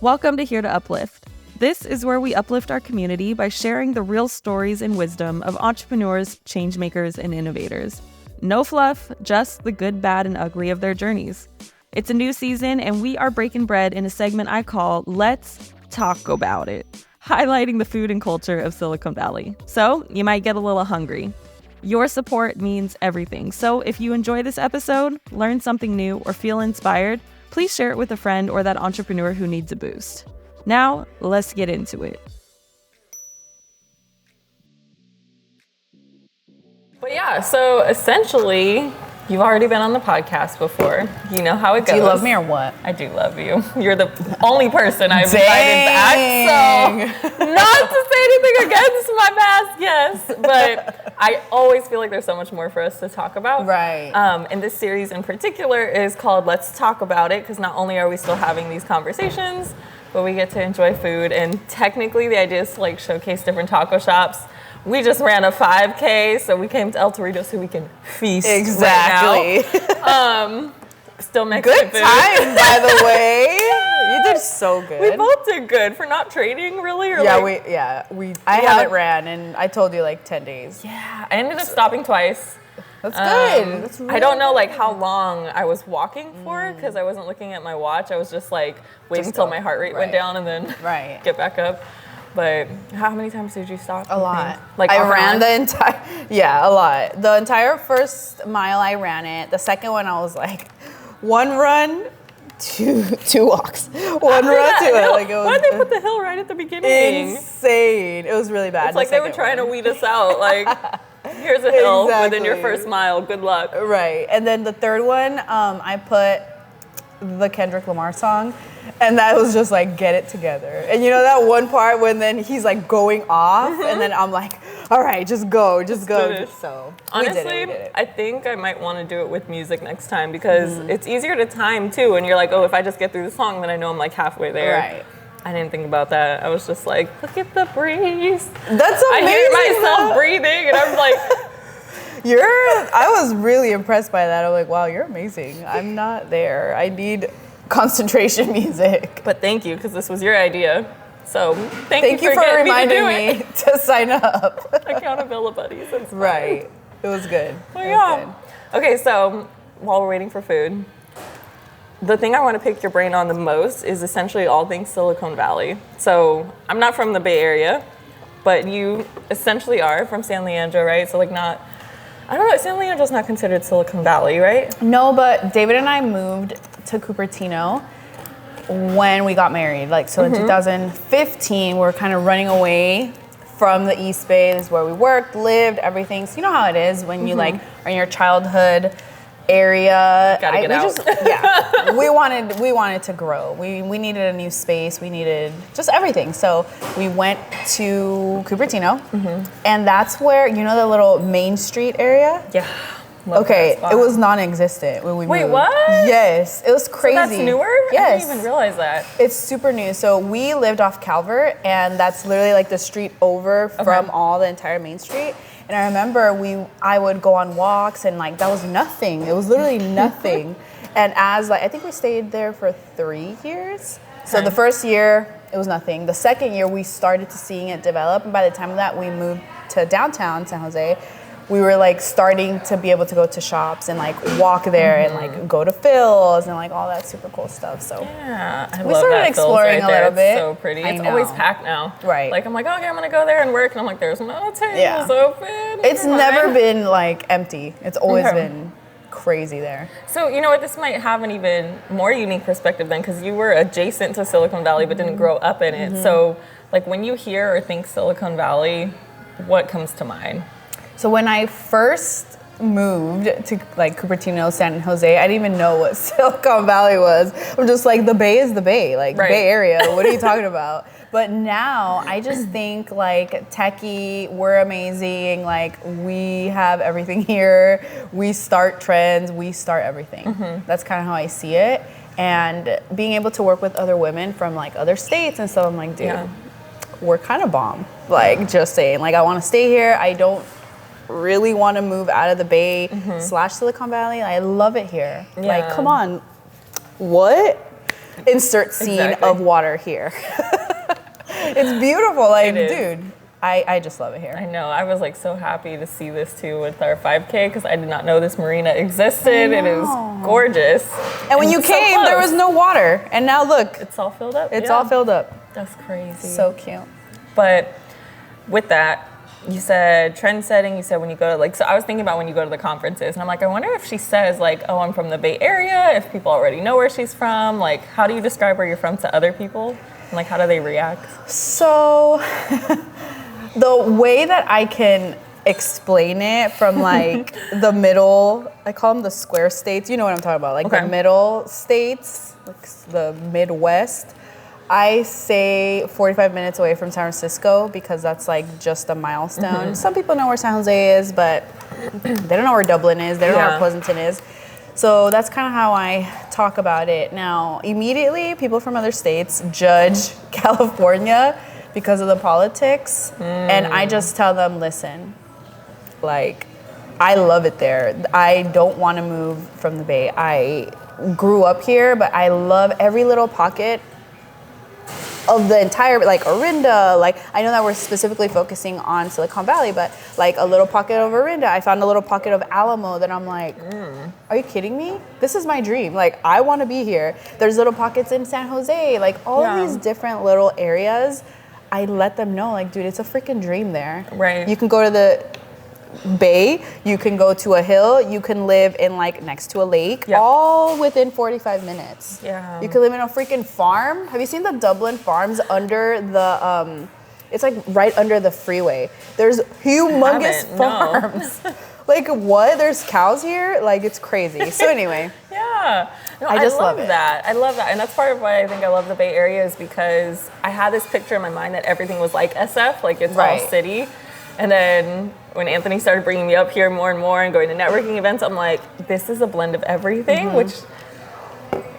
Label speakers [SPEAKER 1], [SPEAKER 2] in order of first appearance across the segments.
[SPEAKER 1] Welcome to Here to Uplift. This is where we uplift our community by sharing the real stories and wisdom of entrepreneurs, changemakers, and innovators. No fluff, just the good, bad, and ugly of their journeys. It's a new season, and we are breaking bread in a segment I call Let's Talk About It, highlighting the food and culture of Silicon Valley. So you might get a little hungry. Your support means everything. So if you enjoy this episode, learn something new, or feel inspired, please share it with a friend or that entrepreneur who needs a boost. Now, let's get into it. But yeah, so essentially, you've already been on the podcast before. You know how it goes.
[SPEAKER 2] Do you love me or what?
[SPEAKER 1] I do love you. You're the only person I've invited back. So, not to say anything against my past guests, but I always feel like there's so much more for us to talk about.
[SPEAKER 2] Right.
[SPEAKER 1] And this series in particular is called Let's Talk About It, because not only are we still having these conversations, but we get to enjoy food. And technically, the idea is to like showcase different taco shops. We just ran a 5K, so we came to El Torito so we can feast
[SPEAKER 2] exactly.
[SPEAKER 1] right now. Still makes
[SPEAKER 2] good time, by the way. You did so good.
[SPEAKER 1] We both did good for not training, really. Or
[SPEAKER 2] I haven't ran, and I told you like 10 days.
[SPEAKER 1] Yeah, I ended up stopping twice.
[SPEAKER 2] That's good. That's really
[SPEAKER 1] I don't know like how long I was walking for because I wasn't looking at my watch. I was just like waiting until my heart rate went down and then get back up. But how many times did you stop?
[SPEAKER 2] A lot.
[SPEAKER 1] Like
[SPEAKER 2] I ran the entire, a lot. The entire first mile I ran it. The second one I was like, one run, two walks. One run, two. Like it was,
[SPEAKER 1] why'd they put the hill right at the beginning?
[SPEAKER 2] Insane. It was really bad.
[SPEAKER 1] It's like they were trying to weed us out. Like, here's a hill within your first mile. Good luck.
[SPEAKER 2] Right. And then the third one, I put the Kendrick Lamar song. And that was just like, get it together. And you know that one part when then he's like going off and then I'm like, all right, just go. So
[SPEAKER 1] honestly,
[SPEAKER 2] we did it.
[SPEAKER 1] I think I might want to do it with music next time because it's easier to time too. And you're like, oh, if I just get through the song, then I know I'm like halfway there.
[SPEAKER 2] Right.
[SPEAKER 1] I didn't think about that. I was just like, look at the breeze.
[SPEAKER 2] That's amazing.
[SPEAKER 1] I hear myself breathing and I'm like,
[SPEAKER 2] I was really impressed by that. I'm like, wow, you're amazing. I'm not there. I need concentration music.
[SPEAKER 1] But thank you, because this was your idea. So thank you for
[SPEAKER 2] reminding me to sign up.
[SPEAKER 1] Accountability buddies. That's fun.
[SPEAKER 2] Right. It was good.
[SPEAKER 1] Okay, so while we're waiting for food, the thing I want to pick your brain on the most is essentially all things Silicon Valley. So I'm not from the Bay Area, but you essentially are from San Leandro, right? So like I don't know, San Leandro's not considered Silicon Valley, right?
[SPEAKER 2] No, but David and I moved to Cupertino when we got married. Like, so in 2015, we were kind of running away from the East Bay. This is where we worked, lived, everything. So you know how it is when you like are in your childhood area.
[SPEAKER 1] Gotta get out.
[SPEAKER 2] We wanted to grow. We needed a new space. We needed just everything. So we went to Cupertino, and that's where, you know, the little Main Street area?
[SPEAKER 1] Yeah.
[SPEAKER 2] Okay, it was non-existent when we moved.
[SPEAKER 1] Wait, what?
[SPEAKER 2] Yes, it was crazy.
[SPEAKER 1] So that's newer?
[SPEAKER 2] Yes.
[SPEAKER 1] I didn't even realize that.
[SPEAKER 2] It's super new. So we lived off Calvert, and that's literally like the street over from the entire Main Street. And I remember I would go on walks, and like that was nothing. It was literally nothing. And as like I think we stayed there for 3 years. So the first year it was nothing. The second year we started to seeing it develop, and by the time of that we moved to downtown San Jose. We were like starting to be able to go to shops and like walk there and like go to Phil's and like all that super cool stuff. So we started exploring a little bit.
[SPEAKER 1] It's so pretty. It's always packed now.
[SPEAKER 2] Right.
[SPEAKER 1] Like I'm like, okay, I'm gonna go there and work, and I'm like, there's no tables open.
[SPEAKER 2] It's never been like empty. It's always been crazy there.
[SPEAKER 1] So you know what? This might have an even more unique perspective then, because you were adjacent to Silicon Valley but didn't grow up in it. So like when you hear or think Silicon Valley, what comes to mind?
[SPEAKER 2] So when I first moved to like Cupertino, San Jose, I didn't even know what Silicon Valley was. I'm just like, the Bay is the Bay, like Bay Area. What are you talking about? But now I just think like techie, we're amazing. Like we have everything here. We start trends, we start everything. That's kind of how I see it. And being able to work with other women from like other states and stuff, I'm like, dude, we're kind of bomb. Like just saying, like I want to stay here. I don't really want to move out of the Bay / Silicon Valley. I love it here. Like, come on. What? insert scene of water here. It's beautiful. Like, dude, I just love it here.
[SPEAKER 3] I know. I was like so happy to see this too with our 5K because I did not know this marina existed. It is gorgeous.
[SPEAKER 2] And when you came, there was no water. And now look.
[SPEAKER 3] It's all filled up.
[SPEAKER 2] It's all filled up.
[SPEAKER 3] That's crazy.
[SPEAKER 2] So cute.
[SPEAKER 3] But with that, you said trend setting. You said when you go to like, so I was thinking about when you go to the conferences, and I'm like, I wonder if she says like, oh, I'm from the Bay Area, if people already know where she's from. Like, how do you describe where you're from to other people? And like, how do they react?
[SPEAKER 2] So the way that I can explain it from like the middle, I call them the square states. You know what I'm talking about, like the middle states, like the Midwest. I say 45 minutes away from San Francisco because that's like just a milestone. Some people know where San Jose is, but they don't know where Dublin is. They don't know where Pleasanton is. So that's kind of how I talk about it. Now, immediately, people from other states judge California because of the politics. And I just tell them, listen, like, I love it there. I don't want to move from the Bay. I grew up here, but I love every little pocket of the entire, like Orinda, like I know that we're specifically focusing on Silicon Valley, but like a little pocket of Orinda. I found a little pocket of Alamo that I'm like, are you kidding me? This is my dream. Like, I want to be here. There's little pockets in San Jose, like all of these different little areas. I let them know, like, dude, it's a freaking dream there.
[SPEAKER 3] Right.
[SPEAKER 2] You can go to the Bay, you can go to a hill, you can live in like next to a lake, all within 45 minutes.
[SPEAKER 3] Yeah.
[SPEAKER 2] You can live in a freaking farm. Have you seen the Dublin farms under the it's like right under the freeway. There's humongous farms. Like, what? There's cows here? Like, it's crazy. So anyway.
[SPEAKER 3] No,
[SPEAKER 2] I just love
[SPEAKER 3] that. I love that. And that's part of why I think I love the Bay Area is because I had this picture in my mind that everything was like SF, like it's all city. And then when Anthony started bringing me up here more and more and going to networking events, I'm like, this is a blend of everything, which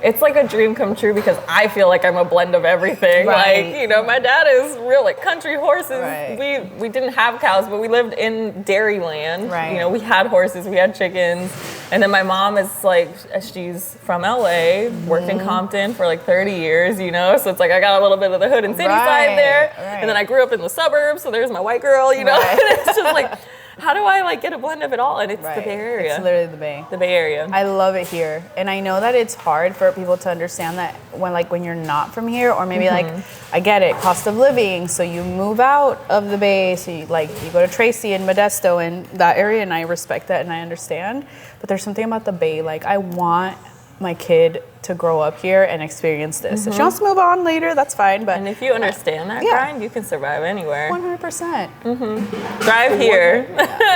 [SPEAKER 3] it's like a dream come true because I feel like I'm a blend of everything. Like, you know, my dad is real like country horses. We didn't have cows, but we lived in dairy land. You know, we had horses, we had chickens. And then my mom is like, she's from LA, worked in Compton for like 30 years, you know? So it's like I got a little bit of the hood and city side there. And then I grew up in the suburbs, so there's my white girl, you know? And it's just like, how do I like get a blend of it all? And it's the Bay Area.
[SPEAKER 2] It's literally the Bay.
[SPEAKER 3] The Bay Area.
[SPEAKER 2] I love it here. And I know that it's hard for people to understand that when you're not from here, or maybe like, I get it, cost of living. So you move out of the Bay. So you go to Tracy and Modesto and that area, and I respect that and I understand. But there's something about the Bay. Like, I want my kid to grow up here and experience this. If she wants to move on later, that's fine. But
[SPEAKER 3] and if you understand that grind, you can survive anywhere.
[SPEAKER 2] 100%.
[SPEAKER 3] Thrive here.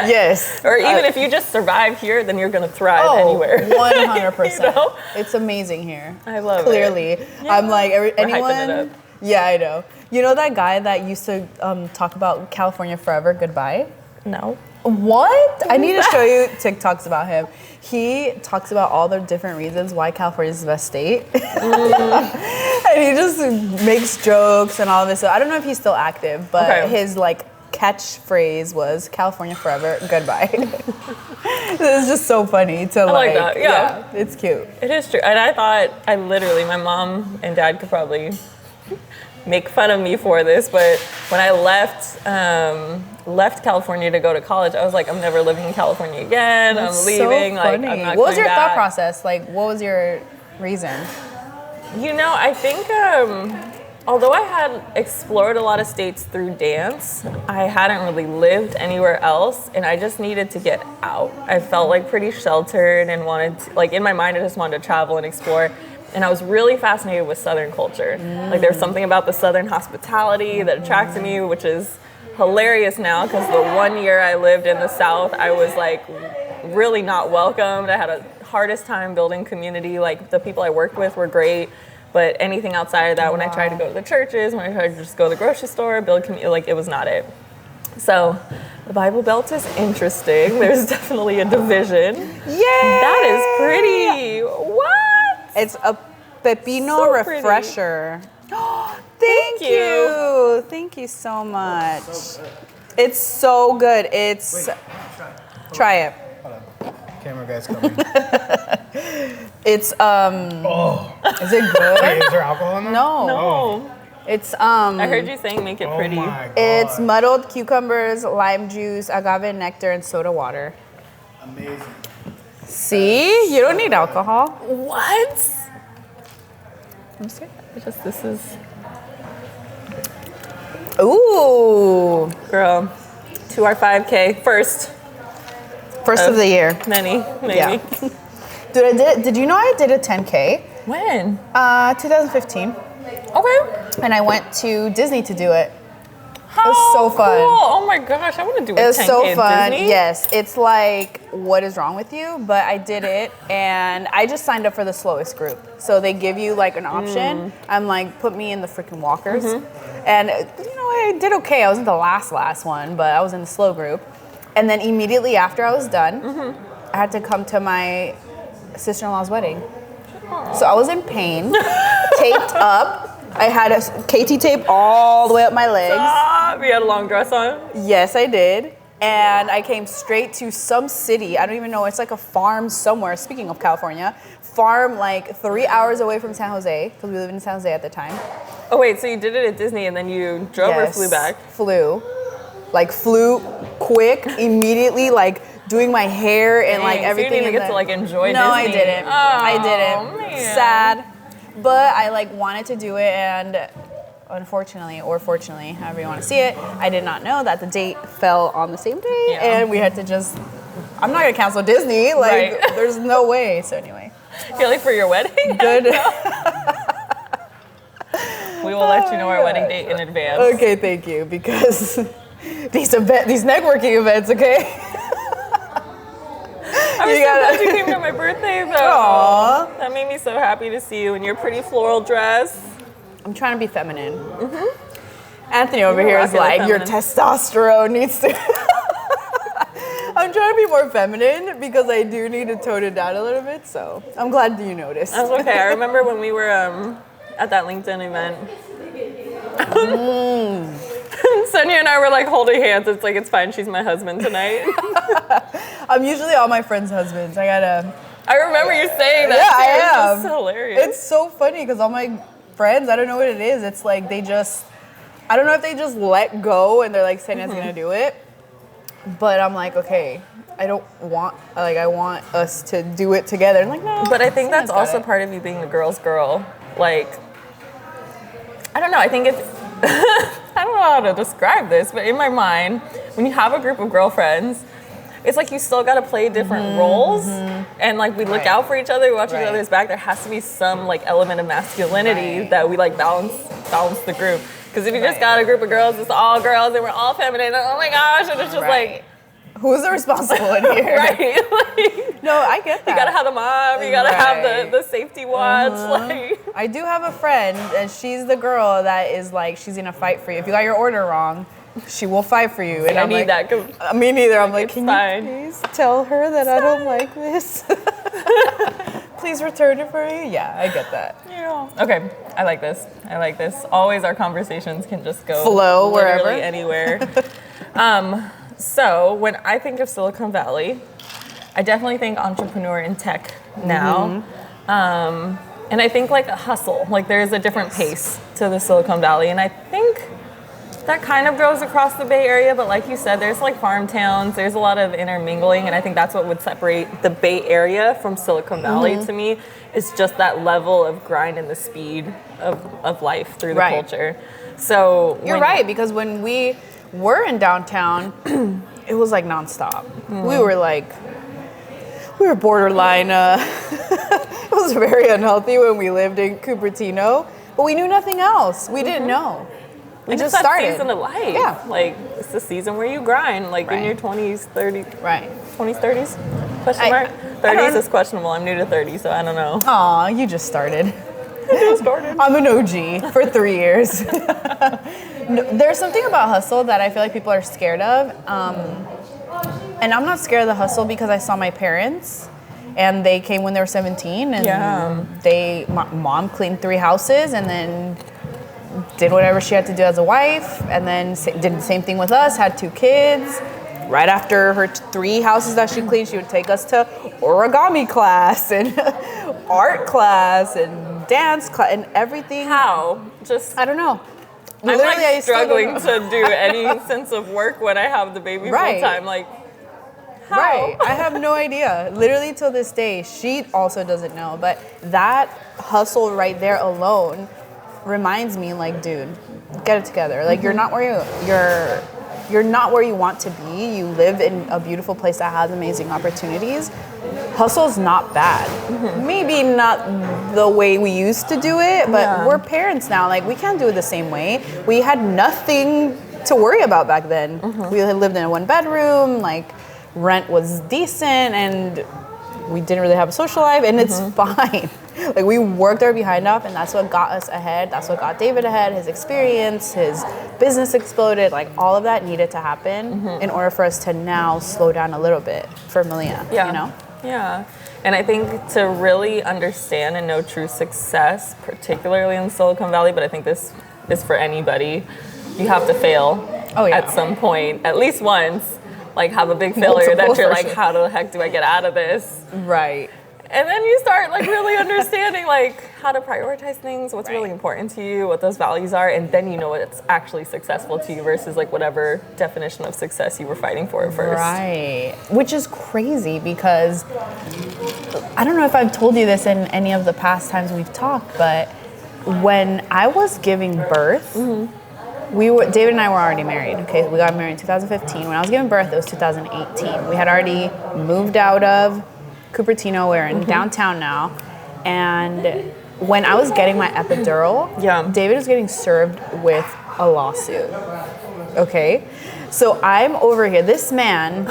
[SPEAKER 2] Yes.
[SPEAKER 3] Or even if you just survive here, then you're going to thrive anywhere.
[SPEAKER 2] 100%.
[SPEAKER 3] You know?
[SPEAKER 2] It's amazing here.
[SPEAKER 3] I love
[SPEAKER 2] Clearly.
[SPEAKER 3] it. Yeah.
[SPEAKER 2] I'm like,
[SPEAKER 3] We're
[SPEAKER 2] anyone.
[SPEAKER 3] hyping it up.
[SPEAKER 2] Yeah, I know. You know that guy that used to talk about California forever, goodbye?
[SPEAKER 3] No.
[SPEAKER 2] What? I need to show you TikToks about him. He talks about all the different reasons why California is the best state. And he just makes jokes and all this. I don't know if he's still active, but his like catchphrase was California forever, goodbye. It's just so funny to
[SPEAKER 3] like that. Yeah,
[SPEAKER 2] it's cute.
[SPEAKER 3] It is true. And I thought, my mom and dad could probably make fun of me for this, but when I left California to go to college, I was like, I'm never living in California again.
[SPEAKER 2] That's
[SPEAKER 3] I'm leaving.
[SPEAKER 2] So
[SPEAKER 3] like,
[SPEAKER 2] funny.
[SPEAKER 3] I'm not
[SPEAKER 2] What was your
[SPEAKER 3] back.
[SPEAKER 2] thought process? Like, what was your reason?
[SPEAKER 3] You know, I think although I had explored a lot of states through dance, I hadn't really lived anywhere else, and I just needed to get out. I felt like pretty sheltered and wanted to, like, in my mind, I just wanted to travel and explore. And I was really fascinated with Southern culture. Like, there's something about the Southern hospitality that attracted me, which is hilarious now, because the 1 year I lived in the South, I was like really not welcomed. I had a hardest time building community. Like, the people I worked with were great, but anything outside of that, when I tried to go to the churches, when I tried to just go to the grocery store, build community, like, it was not it. So the Bible Belt is interesting. There's definitely a division.
[SPEAKER 2] Yay!
[SPEAKER 3] That is pretty. What?
[SPEAKER 2] It's a pepino
[SPEAKER 3] So
[SPEAKER 2] refresher. Thank you. Thank you so much. It's so good. It's try it.
[SPEAKER 4] Camera guy's coming.
[SPEAKER 2] It's
[SPEAKER 4] Oh.
[SPEAKER 2] Is it good?
[SPEAKER 4] Wait, is there alcohol in there?
[SPEAKER 2] No.
[SPEAKER 3] No.
[SPEAKER 2] It's
[SPEAKER 3] I heard you saying make it
[SPEAKER 4] Oh
[SPEAKER 3] pretty.
[SPEAKER 4] my God.
[SPEAKER 2] It's muddled cucumbers, lime juice, agave nectar, and soda water.
[SPEAKER 4] Amazing.
[SPEAKER 2] See? You don't need alcohol.
[SPEAKER 3] What? I'm sorry. This is.
[SPEAKER 2] Ooh.
[SPEAKER 3] Girl, to our 5K first.
[SPEAKER 2] First of the year.
[SPEAKER 3] Many, maybe.
[SPEAKER 2] Yeah. Dude, did you know I did a 10K?
[SPEAKER 3] When?
[SPEAKER 2] 2015.
[SPEAKER 3] Okay.
[SPEAKER 2] And I went to Disney to do it.
[SPEAKER 3] How
[SPEAKER 2] It was so fun.
[SPEAKER 3] Cool. Oh my gosh, I want to do a
[SPEAKER 2] It was
[SPEAKER 3] 10K
[SPEAKER 2] so
[SPEAKER 3] at
[SPEAKER 2] fun.
[SPEAKER 3] Disney.
[SPEAKER 2] Yes, it's like, what is wrong with you? But I did it, and I just signed up for the slowest group. So they give you like an option. I'm like, put me in the freaking walkers. And you know, I did okay. I wasn't the last one, but I was in the slow group. And then immediately after I was done, I had to come to my sister-in-law's wedding. So I was in pain, taped up. I had a KT tape all the way up my legs.
[SPEAKER 3] Stop. You had a long dress on?
[SPEAKER 2] Yes, I did. And I came straight to some city. I don't even know. It's like a farm somewhere. Speaking of California, farm like 3 hours away from San Jose, because we lived in San Jose at the time.
[SPEAKER 3] Oh wait, so you did it at Disney and then you drove or flew back?
[SPEAKER 2] Flew. Like flew quick, immediately, like doing my hair and like
[SPEAKER 3] Dang,
[SPEAKER 2] everything.
[SPEAKER 3] So you didn't
[SPEAKER 2] in
[SPEAKER 3] get to like enjoy
[SPEAKER 2] No,
[SPEAKER 3] Disney.
[SPEAKER 2] I didn't.
[SPEAKER 3] Oh,
[SPEAKER 2] I didn't.
[SPEAKER 3] Man.
[SPEAKER 2] Sad. But I like wanted to do it, and unfortunately, or fortunately, however you want to see it, I did not know that the date fell on the same day, and we had to just. I'm not gonna cancel Disney. Like,
[SPEAKER 3] Right.
[SPEAKER 2] there's no way. So anyway.
[SPEAKER 3] You're like for your wedding?
[SPEAKER 2] Good.
[SPEAKER 3] We will let you know our wedding date in advance.
[SPEAKER 2] Okay, thank you, because these networking events, okay.
[SPEAKER 3] I was
[SPEAKER 2] You
[SPEAKER 3] so
[SPEAKER 2] gotta-
[SPEAKER 3] glad you came to my birthday though.
[SPEAKER 2] Aw.
[SPEAKER 3] That made me so happy to see you in your pretty floral dress.
[SPEAKER 2] I'm trying to be feminine. Anthony over here is
[SPEAKER 3] rocking the
[SPEAKER 2] like, your
[SPEAKER 3] feminine.
[SPEAKER 2] testosterone needs to. I'm trying to be more feminine because I do need to tone it down a little bit. So I'm glad you noticed.
[SPEAKER 3] That's okay. I remember when we were at that LinkedIn event. Sonia and I were like holding hands. It's like, it's fine. She's my husband tonight.
[SPEAKER 2] I'm usually all my friends' husbands. I
[SPEAKER 3] remember you saying that.
[SPEAKER 2] Yeah,
[SPEAKER 3] too.
[SPEAKER 2] I
[SPEAKER 3] It's
[SPEAKER 2] am.
[SPEAKER 3] just hilarious.
[SPEAKER 2] It's so funny because all my friends, I don't know what it is. It's like I don't know if they just let go and they're like, Xenia's gonna do it. But I'm like, okay, I want us to do it together. And like, no.
[SPEAKER 3] But I think
[SPEAKER 2] Xenia's
[SPEAKER 3] that's
[SPEAKER 2] got
[SPEAKER 3] also
[SPEAKER 2] it.
[SPEAKER 3] part of you being the girl's girl. Like, I don't know. I think it's, I don't know how to describe this, but in my mind, when you have a group of girlfriends, it's like you still got to play different roles. And like we look out for each other, we watch each other's back. There has to be some like element of masculinity that we like balance the group. Because if you just got a group of girls, it's all girls and we're all feminine, oh my gosh, and it's just like,
[SPEAKER 2] who's the responsible in here?
[SPEAKER 3] right? Like,
[SPEAKER 2] No, I get that.
[SPEAKER 3] you gotta have the mom, you gotta have the safety watch. Like,
[SPEAKER 2] I do have a friend, and she's the girl that is like, she's gonna fight for you. If you got your order wrong, she will fight for you. And
[SPEAKER 3] I
[SPEAKER 2] I'm
[SPEAKER 3] need
[SPEAKER 2] like,
[SPEAKER 3] that. Cause
[SPEAKER 2] me neither. I'm like,
[SPEAKER 3] it's
[SPEAKER 2] can
[SPEAKER 3] fine.
[SPEAKER 2] you please tell her that I don't like this? Please return it for me. Yeah, I get that.
[SPEAKER 3] yeah. Okay, I like this. Always our conversations can just go
[SPEAKER 2] Flow
[SPEAKER 3] literally
[SPEAKER 2] wherever.
[SPEAKER 3] anywhere. So when I think of Silicon Valley, I definitely think entrepreneur in tech now. And I think like a hustle, like there's a different pace to the Silicon Valley. And I think that kind of goes across the Bay Area, but like you said, there's like farm towns, there's a lot of intermingling, and I think that's what would separate the Bay Area from Silicon Valley to me, is just that level of grind and the speed of life through the culture. So
[SPEAKER 2] You're right, because when we were in downtown, it was like nonstop. We were borderline, it was very unhealthy when we lived in Cupertino, but we knew nothing else. We didn't know. We
[SPEAKER 3] and
[SPEAKER 2] just
[SPEAKER 3] it's that
[SPEAKER 2] started.
[SPEAKER 3] season of life.
[SPEAKER 2] Yeah.
[SPEAKER 3] Like, it's the season where you grind, like in your 20s, 30s.
[SPEAKER 2] Right.
[SPEAKER 3] 20s, 30s? Question mark? 30s is questionable. I'm new to 30, so I don't know.
[SPEAKER 2] Aw, you just started.
[SPEAKER 3] Started.
[SPEAKER 2] I'm an OG for 3 years. No, there's something about hustle that I feel like people are scared of. And I'm not scared of the hustle because I saw my parents, and they came when they were 17, and my mom cleaned 3 houses and then did whatever she had to do as a wife, and then did the same thing with us, had 2 kids. right after her 3 houses that she cleaned, she would take us to origami class and art class and dance class and everything.
[SPEAKER 3] How? Just
[SPEAKER 2] I don't know.
[SPEAKER 3] I'm
[SPEAKER 2] Literally, I
[SPEAKER 3] like
[SPEAKER 2] still
[SPEAKER 3] struggling
[SPEAKER 2] don't know.
[SPEAKER 3] to do any sense of work when I have the baby
[SPEAKER 2] Right.
[SPEAKER 3] full time. Like, how?
[SPEAKER 2] Right. I have no idea. Literally till this day, she also doesn't know. But that hustle right there alone reminds me, like, dude, get it together. Like, you're not where you're not where you want to be. You live in a beautiful place that has amazing opportunities. Hustle's not bad. Maybe not the way we used to do it, but we're parents now. Like, we can't do it the same way. We had nothing to worry about back then. We had lived in a 1-bedroom, like, rent was decent, and we didn't really have a social life, and it's fine. Like, we worked our behind off, and that's what got us ahead. That's what got David ahead. His experience, his business exploded. Like, all of that needed to happen in order for us to now slow down a little bit for Malia, you know?
[SPEAKER 3] Yeah. And I think to really understand and know true success, particularly in Silicon Valley, but I think this is for anybody, you have to fail at some point, at least once. Like, have a big failure that you're like, how the heck do I get out of this?
[SPEAKER 2] Right.
[SPEAKER 3] And then you start like really understanding like how to prioritize things, what's really important to you, what those values are, and then you know what's actually successful to you versus like whatever definition of success you were fighting for at first.
[SPEAKER 2] Right. Which is crazy because I don't know if I've told you this in any of the past times we've talked, but when I was giving birth, David and I were already married. Okay, we got married in 2015. When I was giving birth, it was 2018. We had already moved out of Cupertino. We're in downtown now. And when I was getting my epidural, David was getting served with a lawsuit. Okay? So I'm over here. This man,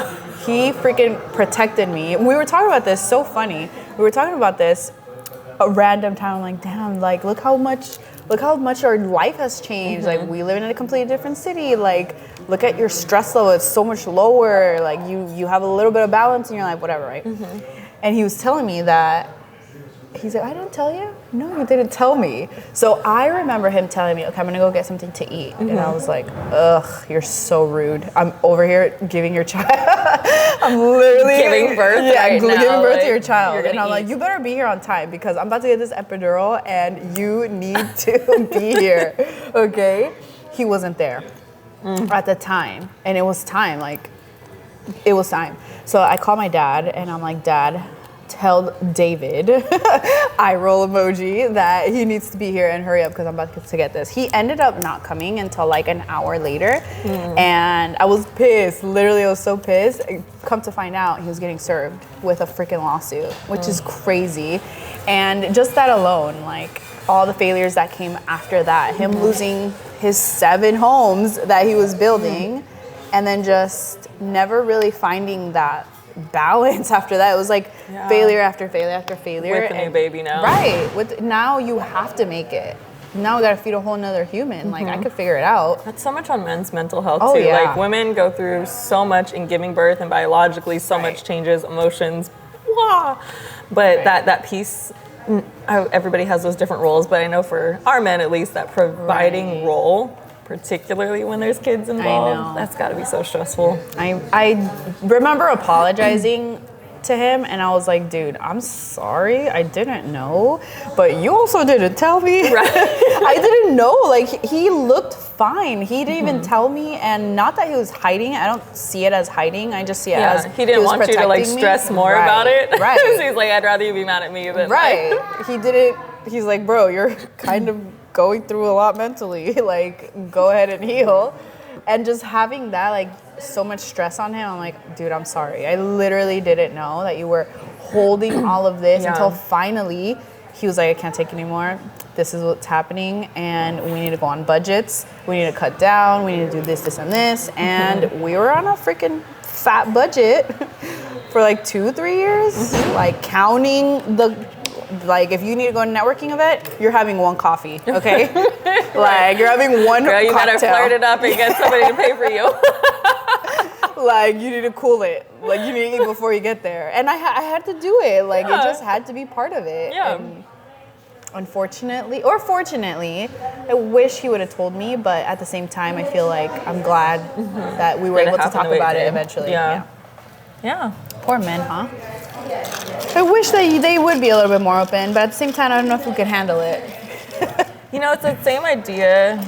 [SPEAKER 2] he freaking protected me. We were talking about this, so funny. We were talking about this a random time. I'm like, damn, like, look how much our life has changed. Like, we live in a completely different city. Like, look at your stress level. It's so much lower. Like, you have a little bit of balance in your life, whatever, right? And he was telling me that, he's like, I didn't tell you? No, you didn't tell me. So I remember him telling me, okay, I'm gonna go get something to eat. And I was like, ugh, you're so rude. I'm over here giving your child. I'm literally
[SPEAKER 3] giving birth.
[SPEAKER 2] Yeah,
[SPEAKER 3] right
[SPEAKER 2] giving
[SPEAKER 3] now,
[SPEAKER 2] birth
[SPEAKER 3] like,
[SPEAKER 2] to your child. And I'm
[SPEAKER 3] eat.
[SPEAKER 2] like, you better be here on time because I'm about to get this epidural and you need to be here. Okay? He wasn't there at the time. And it was time. Like, it was time. So I called my dad and I'm like, Dad, tell David, eye roll emoji, that he needs to be here and hurry up because I'm about to get this. He ended up not coming until like an hour later. And I was pissed. Literally, I was so pissed. Come to find out, he was getting served with a freaking lawsuit, which is crazy. And just that alone, like all the failures that came after that, him losing his 7 homes that he was building, and then just never really finding that balance after that. It was like failure after failure after failure.
[SPEAKER 3] With a new baby now.
[SPEAKER 2] Right. Now you have to make it. Now we gotta feed a whole nother human. Like, I could figure it out.
[SPEAKER 3] That's so much on men's mental health too.
[SPEAKER 2] Yeah.
[SPEAKER 3] Like, women go through so much in giving birth and biologically so much changes, emotions, blah. But that piece, everybody has those different roles, but I know for our men at least, that providing role, particularly when there's kids involved, that's got to be so stressful.
[SPEAKER 2] I remember apologizing to him and I was like, dude, I'm sorry, I didn't know, but you also didn't tell me.
[SPEAKER 3] Right.
[SPEAKER 2] I didn't know. Like, he looked fine. He didn't even tell me, and not that he was hiding. I don't see it as hiding. I just see it as
[SPEAKER 3] he didn't want you to like stress more about it.
[SPEAKER 2] Right.
[SPEAKER 3] So he's like, I'd rather you be mad at me than
[SPEAKER 2] right. He didn't. He's like, bro, you're kind of going through a lot mentally. Like, go ahead and heal. And just having that, like, so much stress on him, I'm like, dude, I'm sorry. I literally didn't know that you were holding all of this until finally he was like, I can't take it anymore. This is what's happening, and we need to go on budgets. We need to cut down. We need to do this, this, and this. And we were on a freaking fat budget for like 2-3 years, like counting like, if you need to go to a networking event, you're having 1 coffee, okay? Like, you're having 1
[SPEAKER 3] Girl, you
[SPEAKER 2] cocktail.
[SPEAKER 3] better flirt it up and get somebody to pay for you.
[SPEAKER 2] Like, you need to cool it. Like, you need to eat before you get there. And I had to do it. Like, it just had to be part of it.
[SPEAKER 3] Yeah.
[SPEAKER 2] And unfortunately, or fortunately, I wish he would have told me, but at the same time, I feel like I'm glad that we were able to talk about it eventually.
[SPEAKER 3] Yeah.
[SPEAKER 2] Poor men, huh? I wish that they would be a little bit more open, but at the same time, I don't know if we could handle it.
[SPEAKER 3] You know, it's the same idea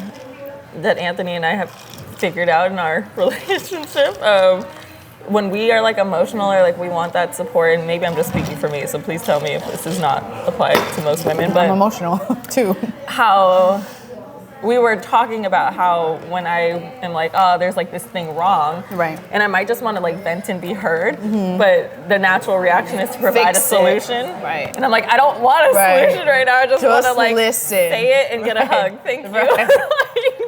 [SPEAKER 3] that Anthony and I have figured out in our relationship. When we are like emotional or like we want that support, and maybe I'm just speaking for me, so please tell me if this is not applied to most women, but
[SPEAKER 2] I'm emotional too.
[SPEAKER 3] how we were talking about how when I am like, oh, there's like this thing wrong,
[SPEAKER 2] Right.
[SPEAKER 3] and I might just want to like vent and be heard, but the natural reaction is to provide
[SPEAKER 2] Fix
[SPEAKER 3] a solution,
[SPEAKER 2] Right.
[SPEAKER 3] and I'm like, I don't want a solution right now. I just want to like
[SPEAKER 2] listen.
[SPEAKER 3] say it and get a hug. Thank you.
[SPEAKER 2] Right.
[SPEAKER 3] Like,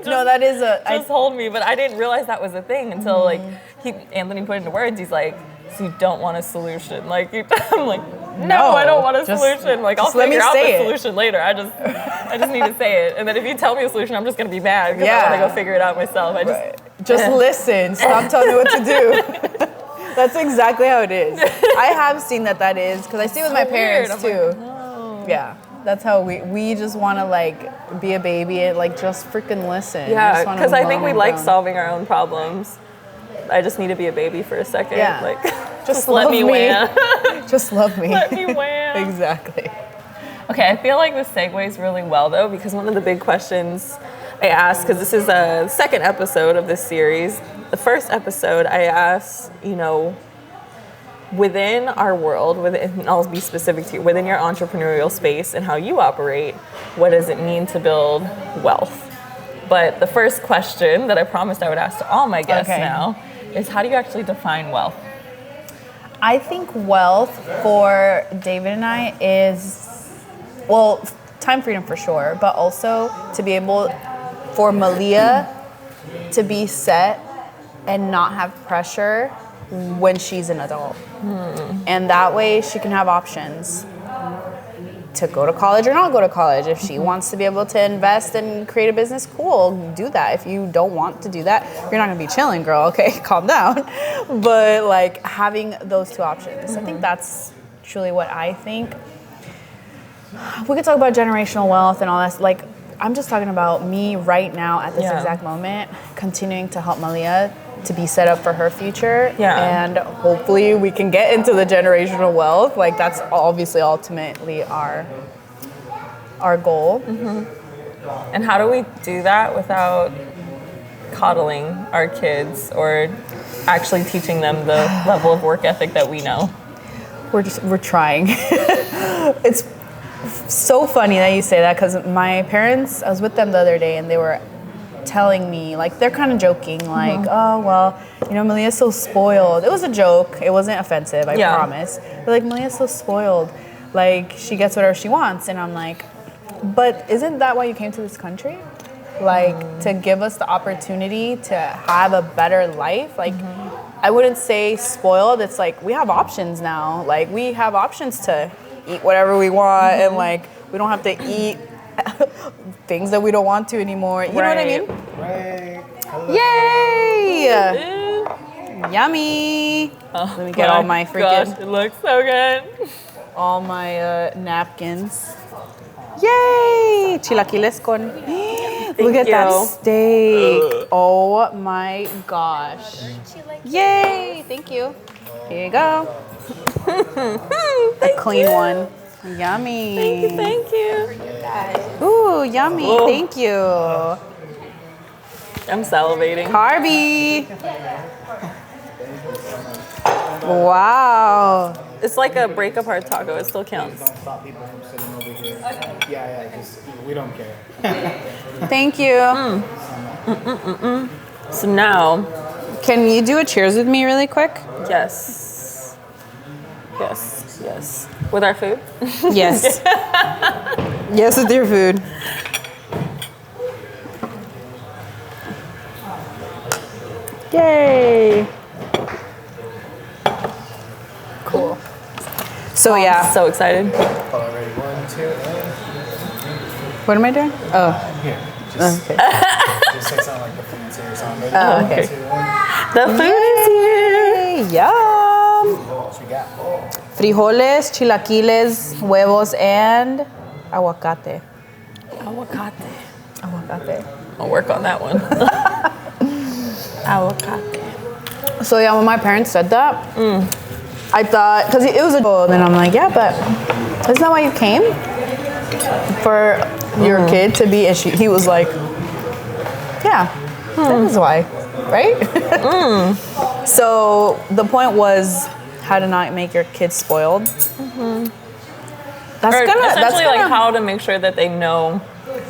[SPEAKER 2] No, that is
[SPEAKER 3] just hold me. But I didn't realize that was a thing until like Anthony put it into words. He's like, so you don't want a solution? Like I'm like, no, I don't want a solution. Like I'll figure out the solution later. I just need to say it. And then if you tell me a solution, I'm just gonna be mad because I want to go figure it out myself.
[SPEAKER 2] Just listen. Stop telling me what to do. That's exactly how it is. I have seen that is because I see it with my parents too.
[SPEAKER 3] Like, oh.
[SPEAKER 2] Yeah. That's how we just want to like be a baby and like just freaking listen.
[SPEAKER 3] Yeah, because I think we like solving our own problems. I just need to be a baby for a second.
[SPEAKER 2] Yeah.
[SPEAKER 3] Like,
[SPEAKER 2] just
[SPEAKER 3] let me win.
[SPEAKER 2] Just love me.
[SPEAKER 3] Let me win.
[SPEAKER 2] Exactly.
[SPEAKER 3] Okay, I feel like this segues really well though, because one of the big questions I asked, because this is a second episode of this series. The first episode I asked, you know, within our world, and I'll be specific to you, within your entrepreneurial space and how you operate, what does it mean to build wealth? But the first question that I promised I would ask to all my guests now is, how do you actually define wealth?
[SPEAKER 2] I think wealth for David and I is, well, time freedom for sure, but also to be able for Malia to be set and not have pressure when she's an adult. And that way she can have options to go to college or not go to college. If she wants to be able to invest and create a business, cool, do that. If you don't want to do that, you're not gonna be chilling, girl, okay? Calm down. But like having those two options, I think that's truly what I think. We could talk about generational wealth and all that. Like, I'm just talking about me right now at this exact moment, continuing to help Malia to be set up for her future. And hopefully we can get into the generational wealth. Like that's obviously ultimately our goal.
[SPEAKER 3] And how do we do that without coddling our kids or actually teaching them the level of work ethic that we know?
[SPEAKER 2] We're trying. It's so funny that you say that because my parents, I was with them the other day and they were telling me, like, they're kind of joking, like, oh, well, you know, Malia's so spoiled. It was a joke. It wasn't offensive, I promise. But, like, Malia's so spoiled. Like, she gets whatever she wants. And I'm like, but isn't that why you came to this country? Like, to give us the opportunity to have a better life? Like, I wouldn't say spoiled. It's like, we have options now. Like, we have options to eat whatever we want. And, like, we don't have to eat things that we don't want to anymore. You know what I mean?
[SPEAKER 4] Right.
[SPEAKER 2] Yay! Yummy.
[SPEAKER 3] Oh,
[SPEAKER 2] let me get all my freaking.
[SPEAKER 3] Gosh, it looks so good.
[SPEAKER 2] All my napkins. Yay! Chilaquiles con. Look at that steak. Oh my gosh. Yay! Thank you. Here you go. A clean one. Yummy.
[SPEAKER 3] Thank you.
[SPEAKER 2] Ooh, yummy.
[SPEAKER 3] Whoa.
[SPEAKER 2] Thank you.
[SPEAKER 3] I'm salivating.
[SPEAKER 2] Carby. Wow.
[SPEAKER 3] It's like a break apart taco. It still counts.
[SPEAKER 4] Don't stop people from sitting over here. Yeah, just, we don't care.
[SPEAKER 2] Thank you.
[SPEAKER 3] So now,
[SPEAKER 2] Can you do a cheers with me really quick?
[SPEAKER 3] yes. With our food?
[SPEAKER 2] Yes. Yes, with your food. Yay. Cool. So yeah.
[SPEAKER 3] So excited.
[SPEAKER 4] Already 1, 2, and
[SPEAKER 2] What am I doing? Oh.
[SPEAKER 4] here.
[SPEAKER 2] Okay.
[SPEAKER 4] Just say something like the fancy or something. Ready?
[SPEAKER 2] Oh,
[SPEAKER 4] 1,
[SPEAKER 2] okay.
[SPEAKER 4] 2, and
[SPEAKER 3] The food is here.
[SPEAKER 2] Yum.
[SPEAKER 4] what you got?
[SPEAKER 2] Frijoles, chilaquiles, huevos, and Aguacate.
[SPEAKER 3] Aguacate. I'll work on that one. Aguacate.
[SPEAKER 2] So yeah, when my parents said that, I thought, because it was a goal, and I'm like, yeah, but isn't that why you came? For your kid to be, and he was like, yeah, that is why, right? So the point was how to not make your kids spoiled.
[SPEAKER 3] That's like how to make sure that they know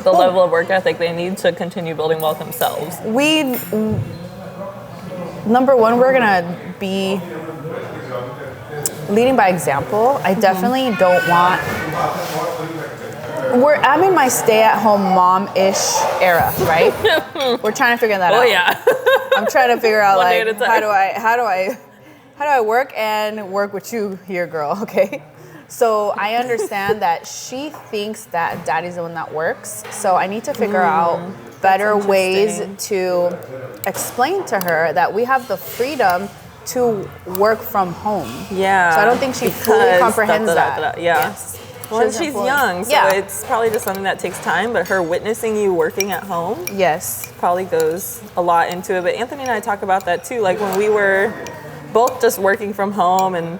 [SPEAKER 3] the level of work ethic they need to continue building wealth themselves.
[SPEAKER 2] Number one, we're gonna be leading by example. I definitely don't want. I'm in my stay-at-home mom-ish era, right? We're trying to figure that out.
[SPEAKER 3] Oh yeah.
[SPEAKER 2] I'm trying to figure out
[SPEAKER 3] One day
[SPEAKER 2] like
[SPEAKER 3] at a time.
[SPEAKER 2] how do I work with you here, girl? Okay. So I understand that she thinks that daddy's the one that works. So I need to figure out better ways to explain to her that we have the freedom to work from home.
[SPEAKER 3] Yeah.
[SPEAKER 2] So I don't think she fully comprehends that.
[SPEAKER 3] Yeah.
[SPEAKER 2] Yes.
[SPEAKER 3] Well, and she's young, so
[SPEAKER 2] Yeah.
[SPEAKER 3] it's probably just something that takes time, but her witnessing you working at home
[SPEAKER 2] Yes.
[SPEAKER 3] probably goes a lot into it. But Anthony and I talk about that too. Like when we were both just working from home and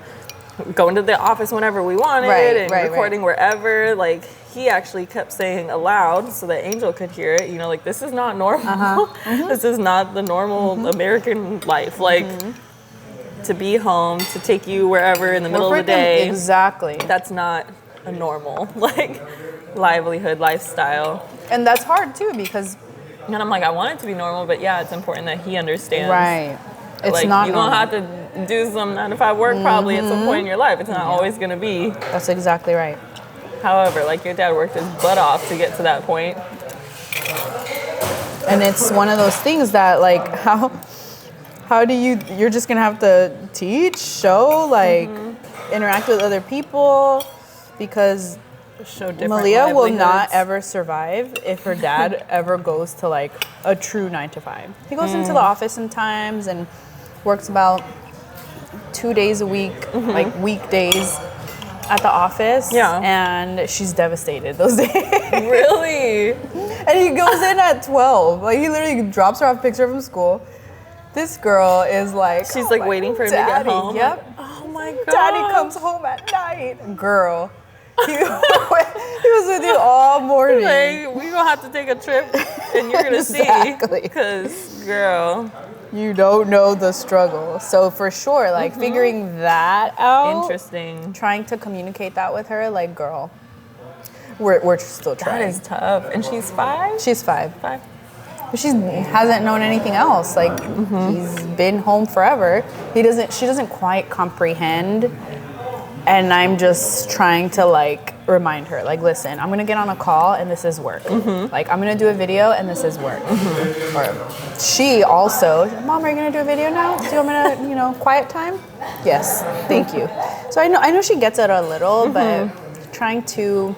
[SPEAKER 3] going to the office whenever we wanted and recording wherever, like he actually kept saying aloud so that Angel could hear it, you know, like this is not normal. This is not the normal American life. Like to be home, to take you wherever in the middle of the day.
[SPEAKER 2] Exactly.
[SPEAKER 3] That's not a normal like livelihood lifestyle.
[SPEAKER 2] And that's hard too because
[SPEAKER 3] And I'm like, I want it to be normal, but yeah, it's important that he understands.
[SPEAKER 2] right. It's
[SPEAKER 3] like,
[SPEAKER 2] not
[SPEAKER 3] you're gonna have to do some 9-to-5 work probably at some point in your life. It's not always gonna be.
[SPEAKER 2] That's exactly right.
[SPEAKER 3] However, like your dad worked his butt off to get to that point.
[SPEAKER 2] And it's one of those things that like how do you're just gonna have to teach, show, like interact with other people because
[SPEAKER 3] Show different
[SPEAKER 2] Malia will not
[SPEAKER 3] livelihoods.
[SPEAKER 2] ever survive if her dad ever goes to like a true 9-to-5. He goes into the office sometimes and works about 2 days a week, like weekdays at the office.
[SPEAKER 3] Yeah.
[SPEAKER 2] And she's devastated those days.
[SPEAKER 3] Really?
[SPEAKER 2] And he goes in at 12. Like he literally drops her off, picks her from school. This girl is like,
[SPEAKER 3] She's like waiting for him to get home.
[SPEAKER 2] Yep.
[SPEAKER 3] Oh my god.
[SPEAKER 2] Daddy comes home at night. Girl. He was with you all morning.
[SPEAKER 3] Like, we gonna have to take a trip and you're gonna
[SPEAKER 2] Exactly.
[SPEAKER 3] see. Because, girl.
[SPEAKER 2] You don't know the struggle. So for sure, like figuring that out.
[SPEAKER 3] Interesting.
[SPEAKER 2] Trying to communicate that with her, like, girl, we're still trying.
[SPEAKER 3] That is tough. And she's 5?
[SPEAKER 2] She's 5.
[SPEAKER 3] 5.
[SPEAKER 2] But she hasn't known anything else. Like he's been home forever. She doesn't quite comprehend. And I'm just trying to like remind her, like, listen, I'm gonna get on a call and this is work. Like I'm gonna do a video and this is work. Or she also, Mom, are you gonna do a video now? Do you want me to, quiet time? Yes, thank you. So I know she gets it a little, but trying to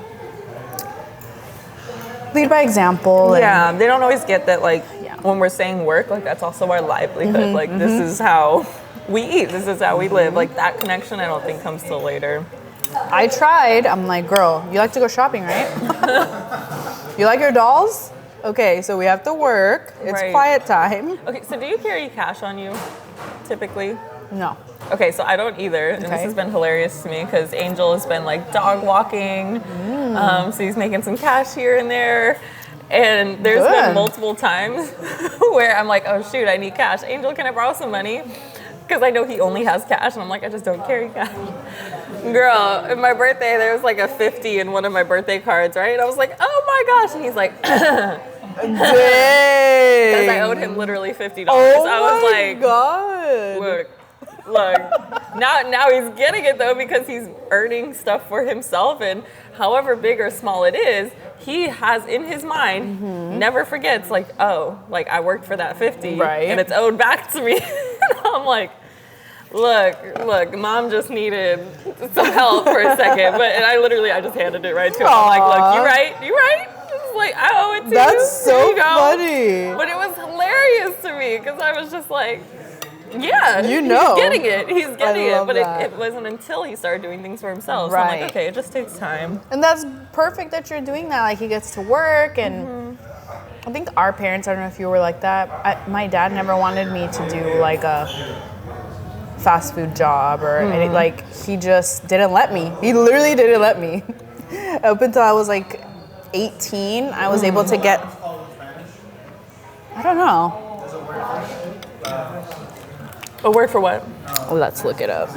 [SPEAKER 2] lead by example.
[SPEAKER 3] Yeah, they don't always get that, like, when we're saying work, like, that's also our livelihood. Like, this is how we eat. This is how we live. Like, that connection, I don't think comes till later.
[SPEAKER 2] I tried. I'm like, girl, you like to go shopping, right? You like your dolls? Okay, so we have to work. It's
[SPEAKER 3] Right.
[SPEAKER 2] quiet time.
[SPEAKER 3] Okay, so do you carry cash on you, typically?
[SPEAKER 2] No.
[SPEAKER 3] Okay, so I don't either, and this has been hilarious to me because Angel has been like dog walking, so he's making some cash here and there, and there's been multiple times where I'm like, oh shoot, I need cash. Angel, can I borrow some money? Because I know he only has cash, and I'm like, I just don't carry cash. Girl, at my birthday, there was like a 50 in one of my birthday cards, right? And I was like, oh my gosh, and he's like,
[SPEAKER 2] Dang.
[SPEAKER 3] because I owed him literally $50.
[SPEAKER 2] Oh
[SPEAKER 3] I was
[SPEAKER 2] my
[SPEAKER 3] like,
[SPEAKER 2] God.
[SPEAKER 3] Look, now he's getting it though because he's earning stuff for himself, and however big or small it is, he has in his mind, never forgets, like, oh, like I worked for that 50
[SPEAKER 2] Right.
[SPEAKER 3] and it's owed back to me. I'm like, look, Mom just needed some help for a second, and I just handed it right to him. I'm like, look, you right? It's like, I owe it to you.
[SPEAKER 2] That's
[SPEAKER 3] Here
[SPEAKER 2] so
[SPEAKER 3] you go.
[SPEAKER 2] funny.
[SPEAKER 3] But it was hilarious to me because I was just like, Yeah,
[SPEAKER 2] You know.
[SPEAKER 3] he's getting it. He's getting it.
[SPEAKER 2] love
[SPEAKER 3] But
[SPEAKER 2] that.
[SPEAKER 3] it wasn't until he started doing things for himself. So I'm
[SPEAKER 2] Right.
[SPEAKER 3] like, okay, it just takes time.
[SPEAKER 2] And that's perfect that you're doing that. Like he gets to work, and I think our parents, I don't know if you were like that. My dad never wanted me to do like a fast food job or any, like he just didn't let me. He literally didn't let me. Up until I was like 18, I was able to get, I don't know.
[SPEAKER 3] A word for what?
[SPEAKER 2] Let's look it up.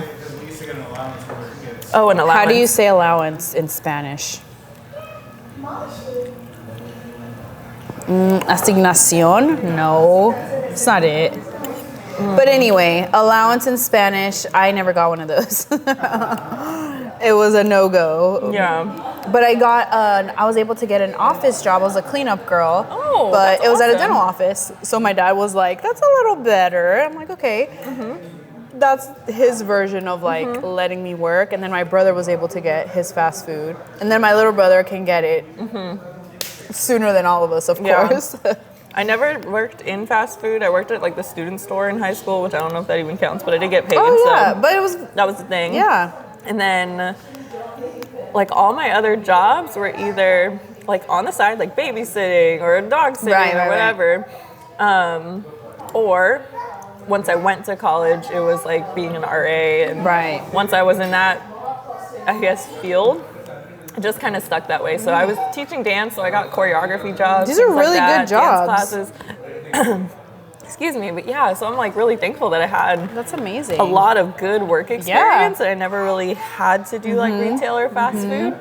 [SPEAKER 3] Oh, an allowance.
[SPEAKER 2] How do you say allowance in Spanish? Asignación? No, it's not it. But anyway, allowance in Spanish, I never got one of those. It was a no-go.
[SPEAKER 3] Yeah.
[SPEAKER 2] But I was able to get an office job. I was a cleanup girl.
[SPEAKER 3] Oh,
[SPEAKER 2] but
[SPEAKER 3] that's
[SPEAKER 2] it was at a
[SPEAKER 3] awesome.
[SPEAKER 2] dental office. So my dad was like, that's a little better. I'm like, okay. That's his version of like letting me work. And then my brother was able to get his fast food. And then my little brother can get it sooner than all of us, of
[SPEAKER 3] Yeah.
[SPEAKER 2] course.
[SPEAKER 3] I never worked in fast food. I worked at like the student store in high school, which I don't know if that even counts, but I did get paid.
[SPEAKER 2] Oh yeah,
[SPEAKER 3] so
[SPEAKER 2] but it was,
[SPEAKER 3] that was the thing.
[SPEAKER 2] yeah.
[SPEAKER 3] And then like all my other jobs were either like on the side, like babysitting or dog sitting
[SPEAKER 2] Right, right,
[SPEAKER 3] or whatever. Or once I went to college, it was like being an RA. And
[SPEAKER 2] Right.
[SPEAKER 3] once I was in that, I guess, field, I just kind of stuck that way. So I was teaching dance, so I got choreography jobs.
[SPEAKER 2] These are
[SPEAKER 3] things like
[SPEAKER 2] really
[SPEAKER 3] that,
[SPEAKER 2] good jobs.
[SPEAKER 3] Dance classes. Excuse me, but yeah, so I'm like really thankful that I had
[SPEAKER 2] That's amazing.
[SPEAKER 3] a lot of good work experience and I never really had to do like retail or fast food.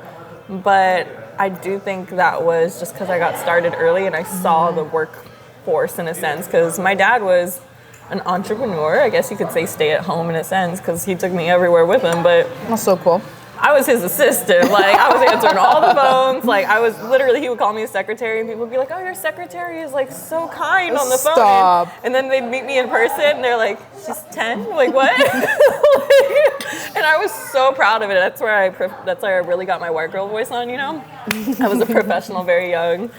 [SPEAKER 3] But I do think that was just because I got started early and I saw the workforce in a sense, because my dad was an entrepreneur. I guess you could say stay at home in a sense, because he took me everywhere with him, but
[SPEAKER 2] That's so cool.
[SPEAKER 3] I was his assistant. Like, I was answering all the phones. Like, I was literally, he would call me a secretary, and people would be like, oh, your secretary is, like, so kind on the phone.
[SPEAKER 2] Stop.
[SPEAKER 3] And then they'd meet me in person, and they're like, she's 10? Like, what? And I was so proud of it. That's where I really got my white girl voice on, you know? I was a professional very young.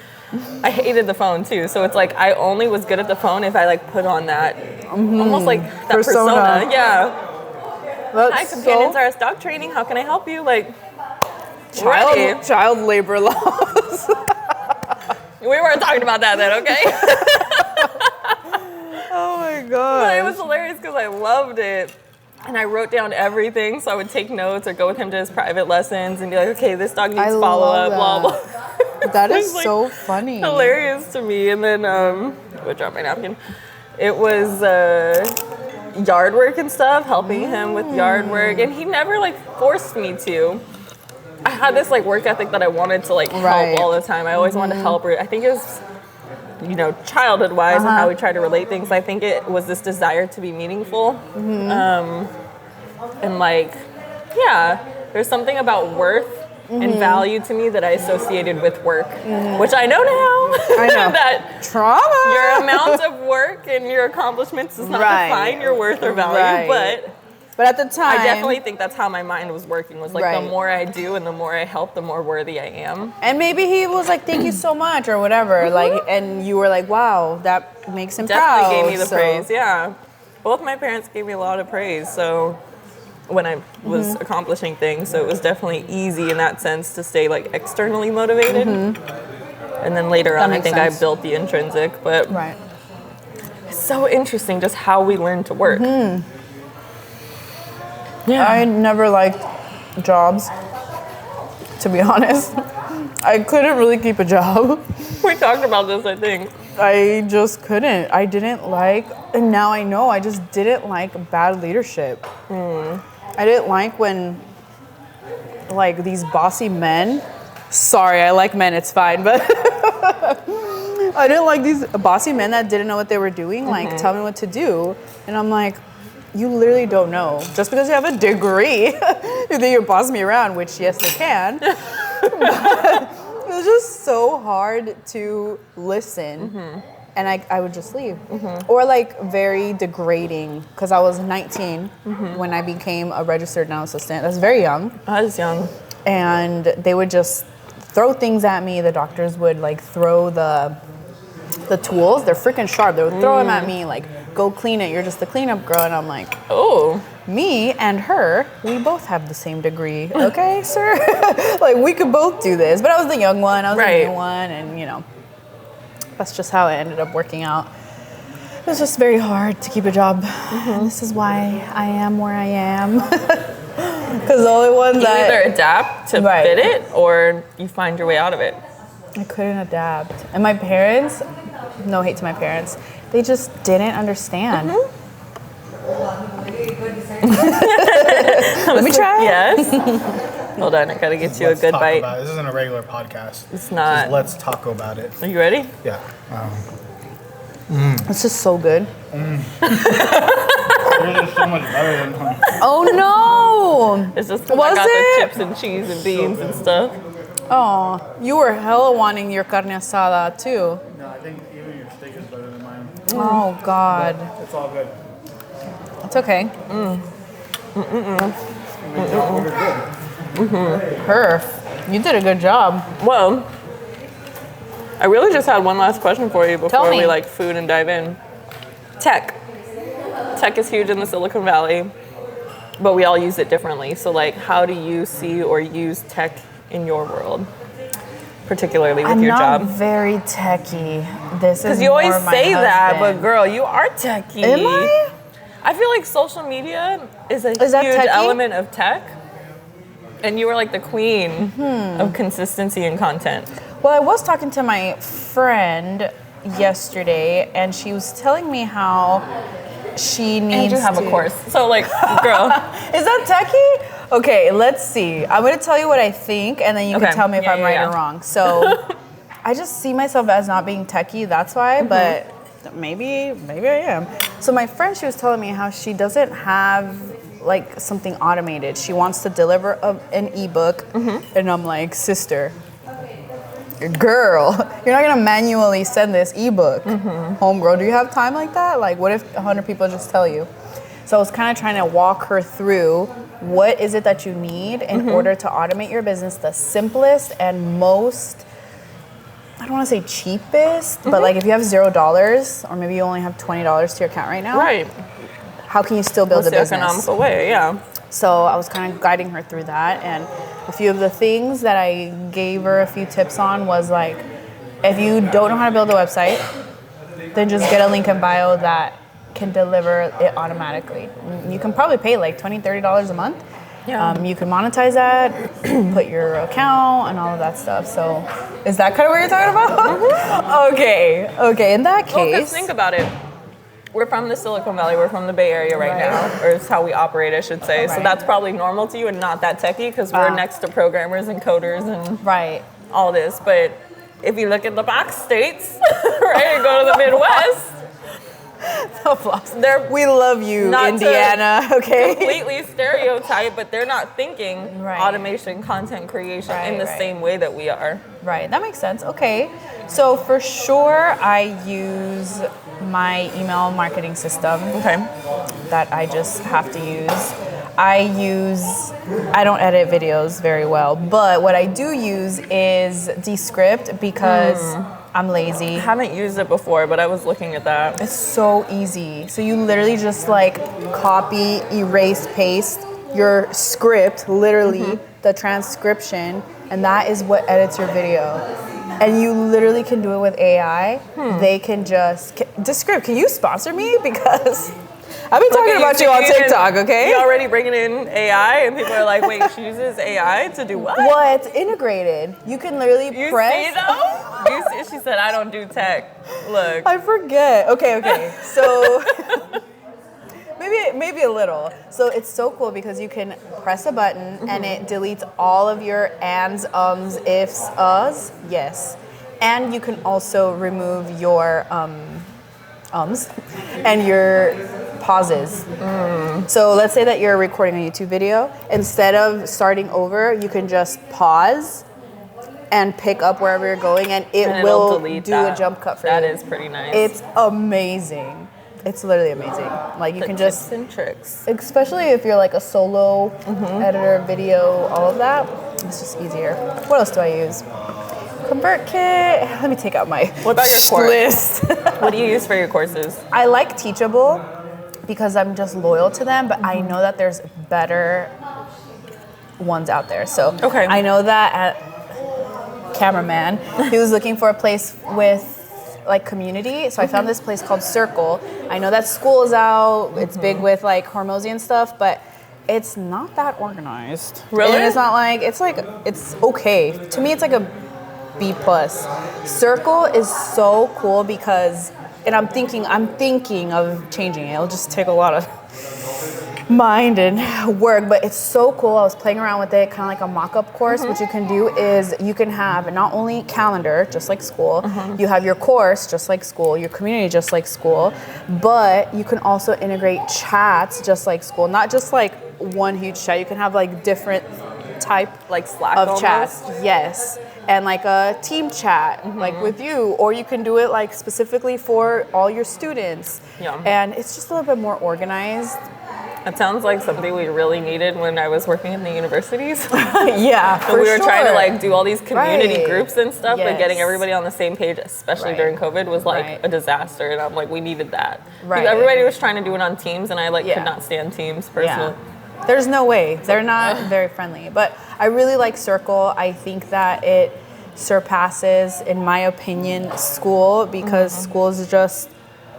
[SPEAKER 3] I hated the phone, too. So it's like, I only was good at the phone if I, like, put on that, almost like that persona. Yeah.
[SPEAKER 2] That's
[SPEAKER 3] Hi, companions RS dog training. How can I help you? Like, ready.
[SPEAKER 2] child labor laws.
[SPEAKER 3] We weren't talking about that then, okay?
[SPEAKER 2] Oh my
[SPEAKER 3] But
[SPEAKER 2] god.
[SPEAKER 3] it was hilarious because I loved it. And I wrote down everything, so I would take notes or go with him to his private lessons and be like, okay, this dog needs follow-up, blah, blah.
[SPEAKER 2] That
[SPEAKER 3] It
[SPEAKER 2] is
[SPEAKER 3] was, like,
[SPEAKER 2] so funny.
[SPEAKER 3] Hilarious to me. And then, I would drop my napkin. It was yard work and stuff, helping him with yard work. And he never, like, forced me to. I had this, like, work ethic that I wanted to, like, help all the time. I always wanted to help her. I think it was, you know, childhood-wise and how we try to relate things. I think it was this desire to be meaningful. And, like, yeah, there's something about worth and value to me that I associated with work, which I know now.
[SPEAKER 2] I know.
[SPEAKER 3] That
[SPEAKER 2] Trauma.
[SPEAKER 3] your amount of work and your accomplishments does not define your worth or value,
[SPEAKER 2] but at the time,
[SPEAKER 3] I definitely think that's how my mind was working, was like the
[SPEAKER 2] Right.
[SPEAKER 3] more I do and the more I help, the more worthy I am.
[SPEAKER 2] and maybe he was like, thank you so much or whatever, like, and you were like, wow, that makes him proud.
[SPEAKER 3] Definitely gave me the
[SPEAKER 2] so-
[SPEAKER 3] praise, yeah. Both my parents gave me a lot of praise, so when I was accomplishing things, so it was definitely easy in that sense to stay like externally motivated. And then later on, I
[SPEAKER 2] makes
[SPEAKER 3] think
[SPEAKER 2] sense.
[SPEAKER 3] I built the intrinsic, but
[SPEAKER 2] Right.
[SPEAKER 3] it's so interesting just how we learn to work. Yeah.
[SPEAKER 2] I never liked jobs, to be honest. I couldn't really keep a job.
[SPEAKER 3] We talked about this, I think.
[SPEAKER 2] I just couldn't. I didn't like, and now I know, I just didn't like bad leadership. I didn't like when, like, these bossy men, sorry, I like men, it's fine, but I didn't like these bossy men that didn't know what they were doing, like, tell me what to do. And I'm like, you literally don't know. Just because you have a degree, you think you boss me around, which, yes, they can. But it was just so hard to listen. And I would just leave. Or like very degrading, because I was 19 when I became a registered dental assistant. That's very young.
[SPEAKER 3] I was young.
[SPEAKER 2] And they would just throw things at me. The doctors would like throw the tools. They're freaking sharp. They would throw them at me, like go clean it. You're just the cleanup girl. And I'm like,
[SPEAKER 3] Oh.
[SPEAKER 2] me and her, we both have the same degree. Okay, sir? Like, we could both do this. But I was the young one. I was the new one. And, you know, that's just how it ended up working out. It was just very hard to keep a job. And this is why I am where I am. Because the only ones
[SPEAKER 3] You
[SPEAKER 2] that...
[SPEAKER 3] either adapt to fit it or you find your way out of it.
[SPEAKER 2] I couldn't adapt. And my parents, no hate to my parents, they just didn't understand. Let me try.
[SPEAKER 3] Yes. Hold on, I gotta get you a good bite.
[SPEAKER 4] About it. This isn't a regular podcast.
[SPEAKER 3] It's not.
[SPEAKER 4] Just let's talk about it.
[SPEAKER 3] Are you ready?
[SPEAKER 4] Yeah.
[SPEAKER 2] It's just so good.
[SPEAKER 4] Yours is so much better than mine.
[SPEAKER 2] Oh no!
[SPEAKER 3] It's just because I got the chips and cheese and beans and stuff.
[SPEAKER 2] Oh, you were hella wanting your carne asada too.
[SPEAKER 4] No, I think even your steak is better than mine.
[SPEAKER 2] Oh God.
[SPEAKER 4] But it's all good.
[SPEAKER 2] It's okay. Perf. You did a good job.
[SPEAKER 3] Well, I really just had one last question for you before
[SPEAKER 2] me.
[SPEAKER 3] we like food and dive in. Tech. Tech is huge in the Silicon Valley, but we all use it differently. So like, how do you see or use tech in your world, particularly with your job?
[SPEAKER 2] I'm not very techie. This is
[SPEAKER 3] Because you always
[SPEAKER 2] more my
[SPEAKER 3] say that, but
[SPEAKER 2] husband.
[SPEAKER 3] girl, you are techie.
[SPEAKER 2] Am I?
[SPEAKER 3] I feel like social media is a
[SPEAKER 2] Is that
[SPEAKER 3] huge
[SPEAKER 2] techie?
[SPEAKER 3] element of tech. And you were like the queen of consistency and content.
[SPEAKER 2] Well, I was talking to my friend yesterday, and she was telling me how she needs
[SPEAKER 3] And you have
[SPEAKER 2] to
[SPEAKER 3] a course. So like, girl.
[SPEAKER 2] Is that techie? Okay, let's see. I'm gonna tell you what I think, and then you can tell me if I'm right or wrong. So, I just see myself as not being techie. That's why, but maybe I am. So my friend, she was telling me how she doesn't have like something automated. She wants to deliver an ebook, and I'm like, sister, girl, you're not gonna manually send this ebook, homegirl. Do you have time like that? Like, what if 100 people just tell you? So I was kind of trying to walk her through what is it that you need in order to automate your business the simplest and most, I don't want to say cheapest, but like if you have $0 or maybe you only have $20 to your account right now,
[SPEAKER 3] Right.
[SPEAKER 2] how can you still build a
[SPEAKER 3] What's the
[SPEAKER 2] business?
[SPEAKER 3] economical way, yeah.
[SPEAKER 2] So I was kind of guiding her through that, and a few of the things that I gave her a few tips on was like, if you don't know how to build a website, then just get a link in bio that can deliver it automatically. You can probably pay like $20, $30 a month.
[SPEAKER 3] Yeah.
[SPEAKER 2] You can monetize that, put your account and all of that stuff. So is that kind of what you're talking about? Okay, in that case.
[SPEAKER 3] Well, because think about it. We're from the Silicon Valley. We're from the Bay Area right now, or it's how we operate, I should say. So
[SPEAKER 2] Right.
[SPEAKER 3] that's probably normal to you and not that techie because we're next to programmers and coders and
[SPEAKER 2] Right.
[SPEAKER 3] all this. But if you look at the box states, right, and go to the Midwest,
[SPEAKER 2] We love you,
[SPEAKER 3] Not to
[SPEAKER 2] Indiana. Okay.
[SPEAKER 3] completely stereotype, but they're not thinking
[SPEAKER 2] Right.
[SPEAKER 3] automation, content creation in the
[SPEAKER 2] Right.
[SPEAKER 3] same way that we are.
[SPEAKER 2] Right, that makes sense. Okay, so for sure, I use my email marketing system
[SPEAKER 3] Okay.
[SPEAKER 2] that I just have to use. I don't edit videos very well, but what I do use is Descript because I'm lazy.
[SPEAKER 3] I haven't used it before, but I was looking at that.
[SPEAKER 2] It's so easy. So you literally just like copy, erase, paste your script, literally the transcription, and that is what edits your video. And you literally can do it with AI. They can just Descript. Can you sponsor me? Because I've been talking about you on TikTok. Okay.
[SPEAKER 3] You're already bringing in AI, and people are like, "Wait, she uses AI to do what?"
[SPEAKER 2] Well, it's integrated. You can literally
[SPEAKER 3] You
[SPEAKER 2] press.
[SPEAKER 3] see though? You see, she said, "I don't do tech." Look.
[SPEAKER 2] I forget. Okay. So maybe a little. So it's so cool because you can press a button and it deletes all of your ands, ums, ifs, us, yes. And you can also remove your ums and your pauses. So let's say that you're recording a YouTube video. Instead of starting over, you can just pause and pick up wherever you're going, and it will do a jump cut for you.
[SPEAKER 3] That is pretty nice.
[SPEAKER 2] It's amazing. It's literally amazing. Like you can just,
[SPEAKER 3] tips and tricks.
[SPEAKER 2] especially if you're like a solo editor, video, all of that, it's just easier. What else do I use? ConvertKit. Let me take out my
[SPEAKER 3] What about your course?
[SPEAKER 2] list.
[SPEAKER 3] What do you use for your courses?
[SPEAKER 2] I like Teachable because I'm just loyal to them, but I know that there's better ones out there. So
[SPEAKER 3] Okay.
[SPEAKER 2] I know that at Cameraman, he was looking for a place with like community. So I found this place called Circle. I know that school is out. It's big with like Hormozy and stuff, but it's not that organized.
[SPEAKER 3] Really?
[SPEAKER 2] And it's not like, it's okay. To me, it's like a B+. Circle is so cool because, and I'm thinking of changing it. It'll just take a lot of mind and work, but it's so cool. I was playing around with it, kind of like a mock-up course. What you can do is you can have not only calendar, just like school, you have your course, just like school, your community, just like school, but you can also integrate chats, just like school. Not just like one huge chat. You can have like different type
[SPEAKER 3] Like Slack
[SPEAKER 2] of
[SPEAKER 3] almost?
[SPEAKER 2] chats. Yes. And like a team chat, like with you, or you can do it like specifically for all your students.
[SPEAKER 3] Yeah.
[SPEAKER 2] And it's just a little bit more organized.
[SPEAKER 3] It sounds like something we really needed when I was working in the universities.
[SPEAKER 2] Yeah,
[SPEAKER 3] And we were trying to like do all these community
[SPEAKER 2] Right.
[SPEAKER 3] groups and stuff, but getting
[SPEAKER 2] Yes.
[SPEAKER 3] everybody on the same page, especially
[SPEAKER 2] Right.
[SPEAKER 3] during COVID, was like
[SPEAKER 2] Right.
[SPEAKER 3] a disaster. And I'm like, we needed that.
[SPEAKER 2] Right.
[SPEAKER 3] Everybody was trying to do it on Teams, and I like
[SPEAKER 2] Yeah.
[SPEAKER 3] could not stand Teams personally.
[SPEAKER 2] Yeah. There's no way. They're not very friendly. But I really like Circle. I think that it surpasses, in my opinion, school because school is just,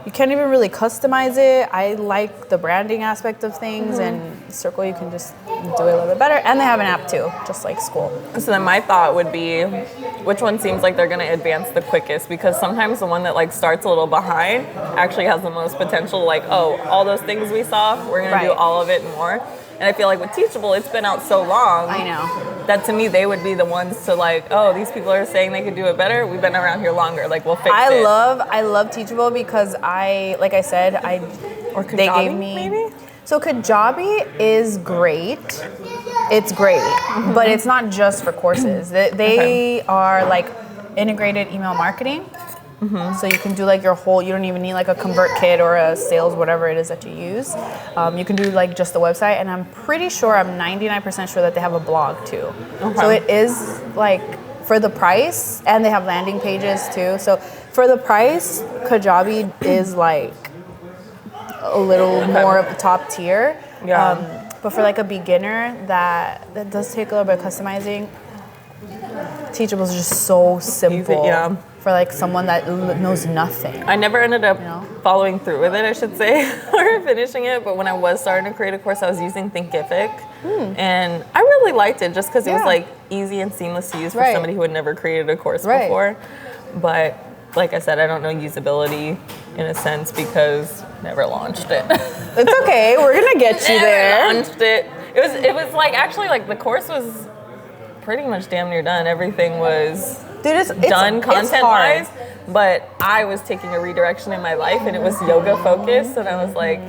[SPEAKER 2] you can't even really customize it. I like the branding aspect of things, and Circle you can just do it a little bit better. And they have an app too, just like school.
[SPEAKER 3] So then my thought would be, which one seems like they're going to advance the quickest? Because sometimes the one that like starts a little behind actually has the most potential. Like, oh, all those things we saw, we're going to do
[SPEAKER 2] Right.
[SPEAKER 3] all of it and more. And I feel like with Teachable, it's been out so long.
[SPEAKER 2] I know.
[SPEAKER 3] That to me, they would be the ones to like, oh, these people are saying they could do it better. We've been around here longer. Like, we'll fix it.
[SPEAKER 2] I love Teachable because like I said,
[SPEAKER 3] Or
[SPEAKER 2] they
[SPEAKER 3] Kajabi,
[SPEAKER 2] gave me.
[SPEAKER 3] maybe?
[SPEAKER 2] So Kajabi is great. It's great, but it's not just for courses. They are like integrated email marketing. So you can do like your whole, you don't even need like a ConvertKit or a sales, whatever it is that you use. You can do like just the website, and I'm pretty sure, I'm 99% sure that they have a blog too. So it is like for the price, and they have landing pages too. So for the price, Kajabi is like a little more of the top tier.
[SPEAKER 3] Yeah.
[SPEAKER 2] But for like a beginner that does take a little bit of customizing, Teachable is just so simple.
[SPEAKER 3] Yeah.
[SPEAKER 2] For like someone that knows nothing.
[SPEAKER 3] I never ended up
[SPEAKER 2] know?
[SPEAKER 3] following through with it, I should say, or finishing it. But when I was starting to create a course, I was using Thinkific. And I really liked it just because it was
[SPEAKER 2] Yeah.
[SPEAKER 3] like easy and seamless to use for
[SPEAKER 2] Right.
[SPEAKER 3] somebody who had never created a course
[SPEAKER 2] Right.
[SPEAKER 3] before. But like I said, I don't know usability in a sense because never launched it.
[SPEAKER 2] It's okay, we're gonna get you
[SPEAKER 3] Never
[SPEAKER 2] there.
[SPEAKER 3] launched it. It was like actually like the course was pretty much damn near done. Everything was
[SPEAKER 2] Dude, it's
[SPEAKER 3] done
[SPEAKER 2] it's
[SPEAKER 3] content
[SPEAKER 2] hard.
[SPEAKER 3] wise, but I was taking a redirection in my life and it was yoga focused, and I was like,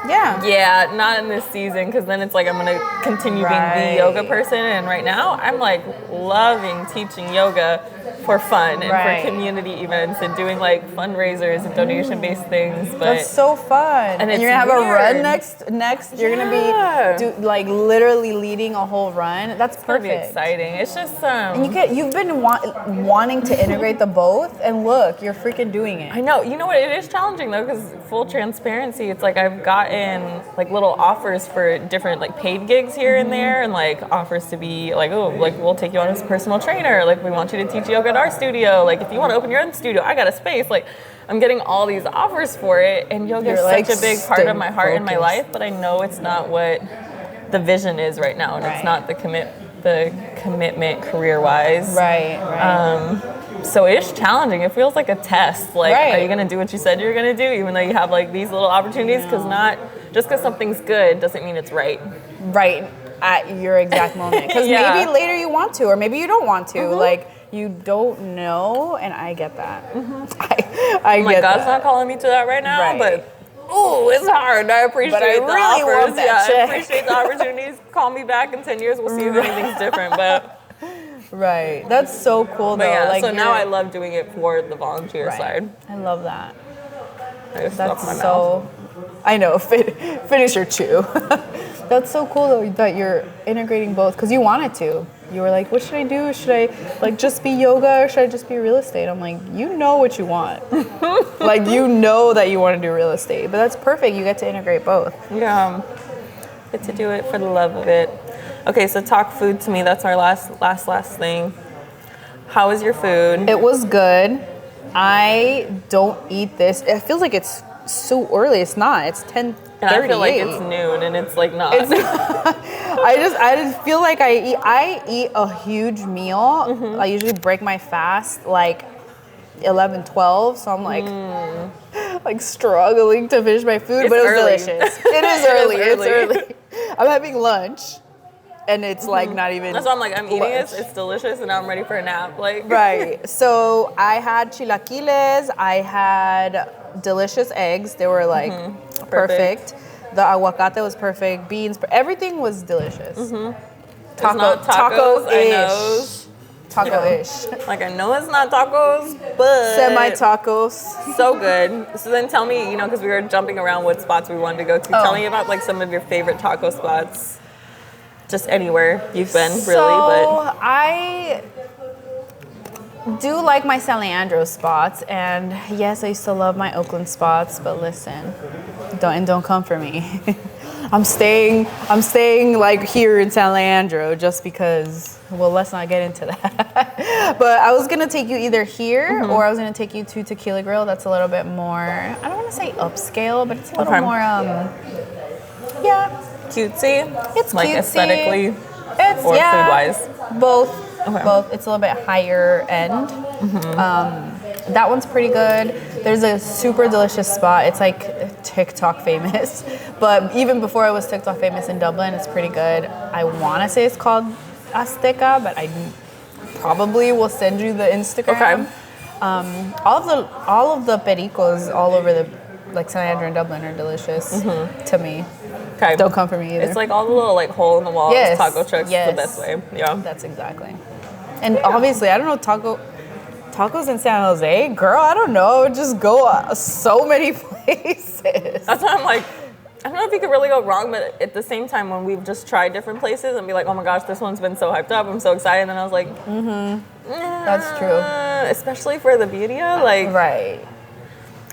[SPEAKER 2] Yeah.
[SPEAKER 3] yeah, not in this season, because then it's like I'm gonna continue being
[SPEAKER 2] Right.
[SPEAKER 3] the yoga person, and right now I'm like loving teaching yoga for fun and
[SPEAKER 2] Right.
[SPEAKER 3] for community events and doing like fundraisers and donation based things. But
[SPEAKER 2] That's so fun.
[SPEAKER 3] And it's
[SPEAKER 2] you're gonna have a run
[SPEAKER 3] weird.
[SPEAKER 2] next. You're
[SPEAKER 3] Yeah.
[SPEAKER 2] gonna be like literally leading a whole run. That's
[SPEAKER 3] it's gonna be
[SPEAKER 2] perfect.
[SPEAKER 3] exciting. It's just
[SPEAKER 2] You've been wanting to integrate the both, and look, you're freaking doing it.
[SPEAKER 3] I know. You know what? It is challenging though, because full transparency, it's like I've gotten like little offers for different like paid gigs here and there, and like offers to be like, oh, like we'll take you on as a personal trainer. Like we want you to teach yoga at our studio. Like if you want to open your own studio, I got a space. Like I'm getting all these offers for it, and yoga is
[SPEAKER 2] You're, like,
[SPEAKER 3] such a big part of my heart and my
[SPEAKER 2] focused.
[SPEAKER 3] life. But I know it's not what the vision is right now, and it's
[SPEAKER 2] Right.
[SPEAKER 3] not the commitment career wise.
[SPEAKER 2] Right.
[SPEAKER 3] So it's challenging. It feels like a test. Like,
[SPEAKER 2] Right.
[SPEAKER 3] are you going to do what you said you're going to do, even though you have like these little opportunities? Because just because something's good doesn't mean it's right.
[SPEAKER 2] Right at your exact moment. Because
[SPEAKER 3] Yeah.
[SPEAKER 2] maybe later you want to, or maybe you don't want to. Like, you don't know, and I get that. I
[SPEAKER 3] My
[SPEAKER 2] get
[SPEAKER 3] God's
[SPEAKER 2] that.
[SPEAKER 3] not calling me to that right now,
[SPEAKER 2] Right.
[SPEAKER 3] but ooh, it's hard. I appreciate
[SPEAKER 2] But I
[SPEAKER 3] the
[SPEAKER 2] really
[SPEAKER 3] offers.
[SPEAKER 2] want that
[SPEAKER 3] yeah,
[SPEAKER 2] check.
[SPEAKER 3] I appreciate the opportunities. Call me back in 10 years. We'll see if anything's different. But
[SPEAKER 2] Right. That's so cool, though.
[SPEAKER 3] yeah,
[SPEAKER 2] like
[SPEAKER 3] so now
[SPEAKER 2] you're-
[SPEAKER 3] I love doing it for the volunteer
[SPEAKER 2] Right.
[SPEAKER 3] side.
[SPEAKER 2] I love that.
[SPEAKER 3] I just stuff
[SPEAKER 2] That's
[SPEAKER 3] my mouth.
[SPEAKER 2] so. I know. Finish your chew. That's so cool though that you're integrating both because you wanted to. you were like, what should I do? Should I like just be yoga or should I just be real estate? I'm like, you know what you want. Like, you know that you want to do real estate, but that's perfect. You get to integrate both.
[SPEAKER 3] Yeah. Get to do it for the love of it. Okay, so talk food to me. That's our last thing. How was your food?
[SPEAKER 2] It was good. I don't eat this. It feels like it's so early. It's not. It's 10:38.
[SPEAKER 3] And I feel like it's noon and it's like not.
[SPEAKER 2] I just feel like I eat a huge meal. I usually break my fast like 11, 12. So I'm like like struggling to finish my food,
[SPEAKER 3] It's
[SPEAKER 2] but it was
[SPEAKER 3] early.
[SPEAKER 2] delicious. It is early. It's early. I'm having lunch. And it's like not even.
[SPEAKER 3] That's why I'm like, I'm eating
[SPEAKER 2] lunch.
[SPEAKER 3] it. It's delicious, and now I'm ready for a nap. Like,
[SPEAKER 2] Right. So I had chilaquiles. I had delicious eggs. They were like perfect. The aguacate was perfect. Beans. Everything was delicious.
[SPEAKER 3] It's not tacos. I know.
[SPEAKER 2] Taco-ish.
[SPEAKER 3] Like, I know it's not tacos, but
[SPEAKER 2] Semi-tacos.
[SPEAKER 3] so good. So then tell me, because we were jumping around what spots we wanted to go to. Tell me about like some of your favorite taco spots. Just anywhere you've been, really,
[SPEAKER 2] So I do like my San Leandro spots, and yes, I used to love my Oakland spots. But listen, don't come for me. I'm staying like here in San Leandro just because. Well, let's not get into that. But I was gonna take you either here or I was gonna take you to Tequila Grill. That's a little bit more. I don't want to say upscale, but it's a little more. Yeah.
[SPEAKER 3] Cutesy?
[SPEAKER 2] It's
[SPEAKER 3] like
[SPEAKER 2] cutesy.
[SPEAKER 3] aesthetically
[SPEAKER 2] It's
[SPEAKER 3] or food-wise?
[SPEAKER 2] Both.
[SPEAKER 3] Okay.
[SPEAKER 2] Both. It's a little bit higher end. That one's pretty good. There's a super delicious spot. It's like TikTok famous, but even before it was TikTok famous in Dublin, it's pretty good. I want to say it's called Azteca, but I probably will send you the Instagram.
[SPEAKER 3] Okay.
[SPEAKER 2] All of the pericos all over the like San Leandro and Dublin are delicious to me.
[SPEAKER 3] Okay.
[SPEAKER 2] Don't come for me either.
[SPEAKER 3] It's like all the little like hole in the walls taco trucks.
[SPEAKER 2] Yes.
[SPEAKER 3] The best way. Yeah.
[SPEAKER 2] That's exactly. And obviously, I don't know tacos in San Jose, girl. I don't know. Just go so many places.
[SPEAKER 3] That's why I'm like, I don't know if you could really go wrong, but at the same time, when we've just tried different places and be like, oh my gosh, this one's been so hyped up, I'm so excited, and then I was like,
[SPEAKER 2] That's true.
[SPEAKER 3] Especially for the birria, like,
[SPEAKER 2] Right.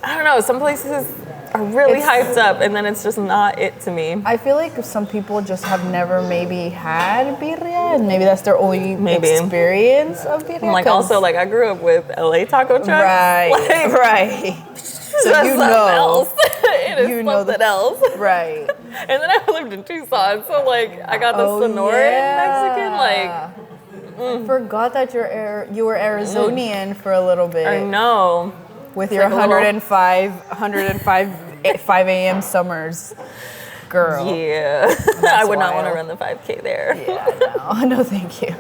[SPEAKER 3] I don't know, some places are really hyped up, and then it's just not it to me.
[SPEAKER 2] I feel like some people just have never maybe had birria, and maybe that's their only experience of birria.
[SPEAKER 3] And like also, like I grew up with LA taco trucks.
[SPEAKER 2] Right,
[SPEAKER 3] like,
[SPEAKER 2] right. So
[SPEAKER 3] that's
[SPEAKER 2] you
[SPEAKER 3] something
[SPEAKER 2] know.
[SPEAKER 3] else. It is something else.
[SPEAKER 2] Right.
[SPEAKER 3] And then I lived in Tucson, so like I got the Sonoran Mexican, like.
[SPEAKER 2] Forgot that you were Arizonian for a little bit.
[SPEAKER 3] I know.
[SPEAKER 2] With
[SPEAKER 3] It's
[SPEAKER 2] your
[SPEAKER 3] like
[SPEAKER 2] 5 a.m. summers, girl.
[SPEAKER 3] Yeah. I would not want to
[SPEAKER 2] wild.
[SPEAKER 3] run the 5K there.
[SPEAKER 2] Yeah, no, thank you.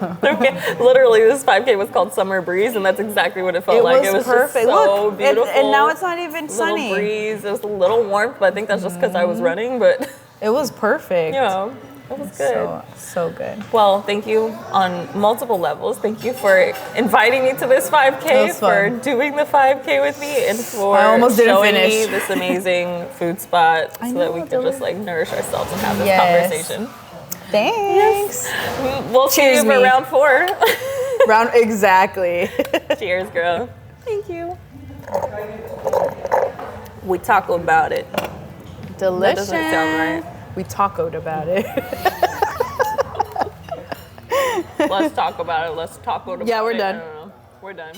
[SPEAKER 3] Literally, this 5K was called Summer Breeze, and that's exactly what it felt like. It was
[SPEAKER 2] perfect.
[SPEAKER 3] Just so
[SPEAKER 2] Look,
[SPEAKER 3] beautiful.
[SPEAKER 2] and now it's not even sunny.
[SPEAKER 3] Little breeze. It was a little warmth, but I think that's just because I was running. But
[SPEAKER 2] It was perfect.
[SPEAKER 3] yeah, it was good.
[SPEAKER 2] So good.
[SPEAKER 3] Well, thank you on multiple levels. Thank you for inviting me to this 5K,
[SPEAKER 2] was
[SPEAKER 3] for
[SPEAKER 2] fun.
[SPEAKER 3] doing the 5K with me, and for
[SPEAKER 2] I almost didn't
[SPEAKER 3] showing
[SPEAKER 2] finish.
[SPEAKER 3] me this amazing food spot so that we could just like nourish ourselves and have this conversation.
[SPEAKER 2] Thanks.
[SPEAKER 3] We'll see
[SPEAKER 2] Cheers
[SPEAKER 3] you for
[SPEAKER 2] me.
[SPEAKER 3] round 4.
[SPEAKER 2] Exactly.
[SPEAKER 3] Cheers, girl. Thank you. We talked about it.
[SPEAKER 2] Delicious.
[SPEAKER 3] That doesn't sound right.
[SPEAKER 2] We tacoed about it.
[SPEAKER 3] Let's talk about it. Let's talk about it.
[SPEAKER 2] Yeah, we're done.
[SPEAKER 3] I don't know. We're done.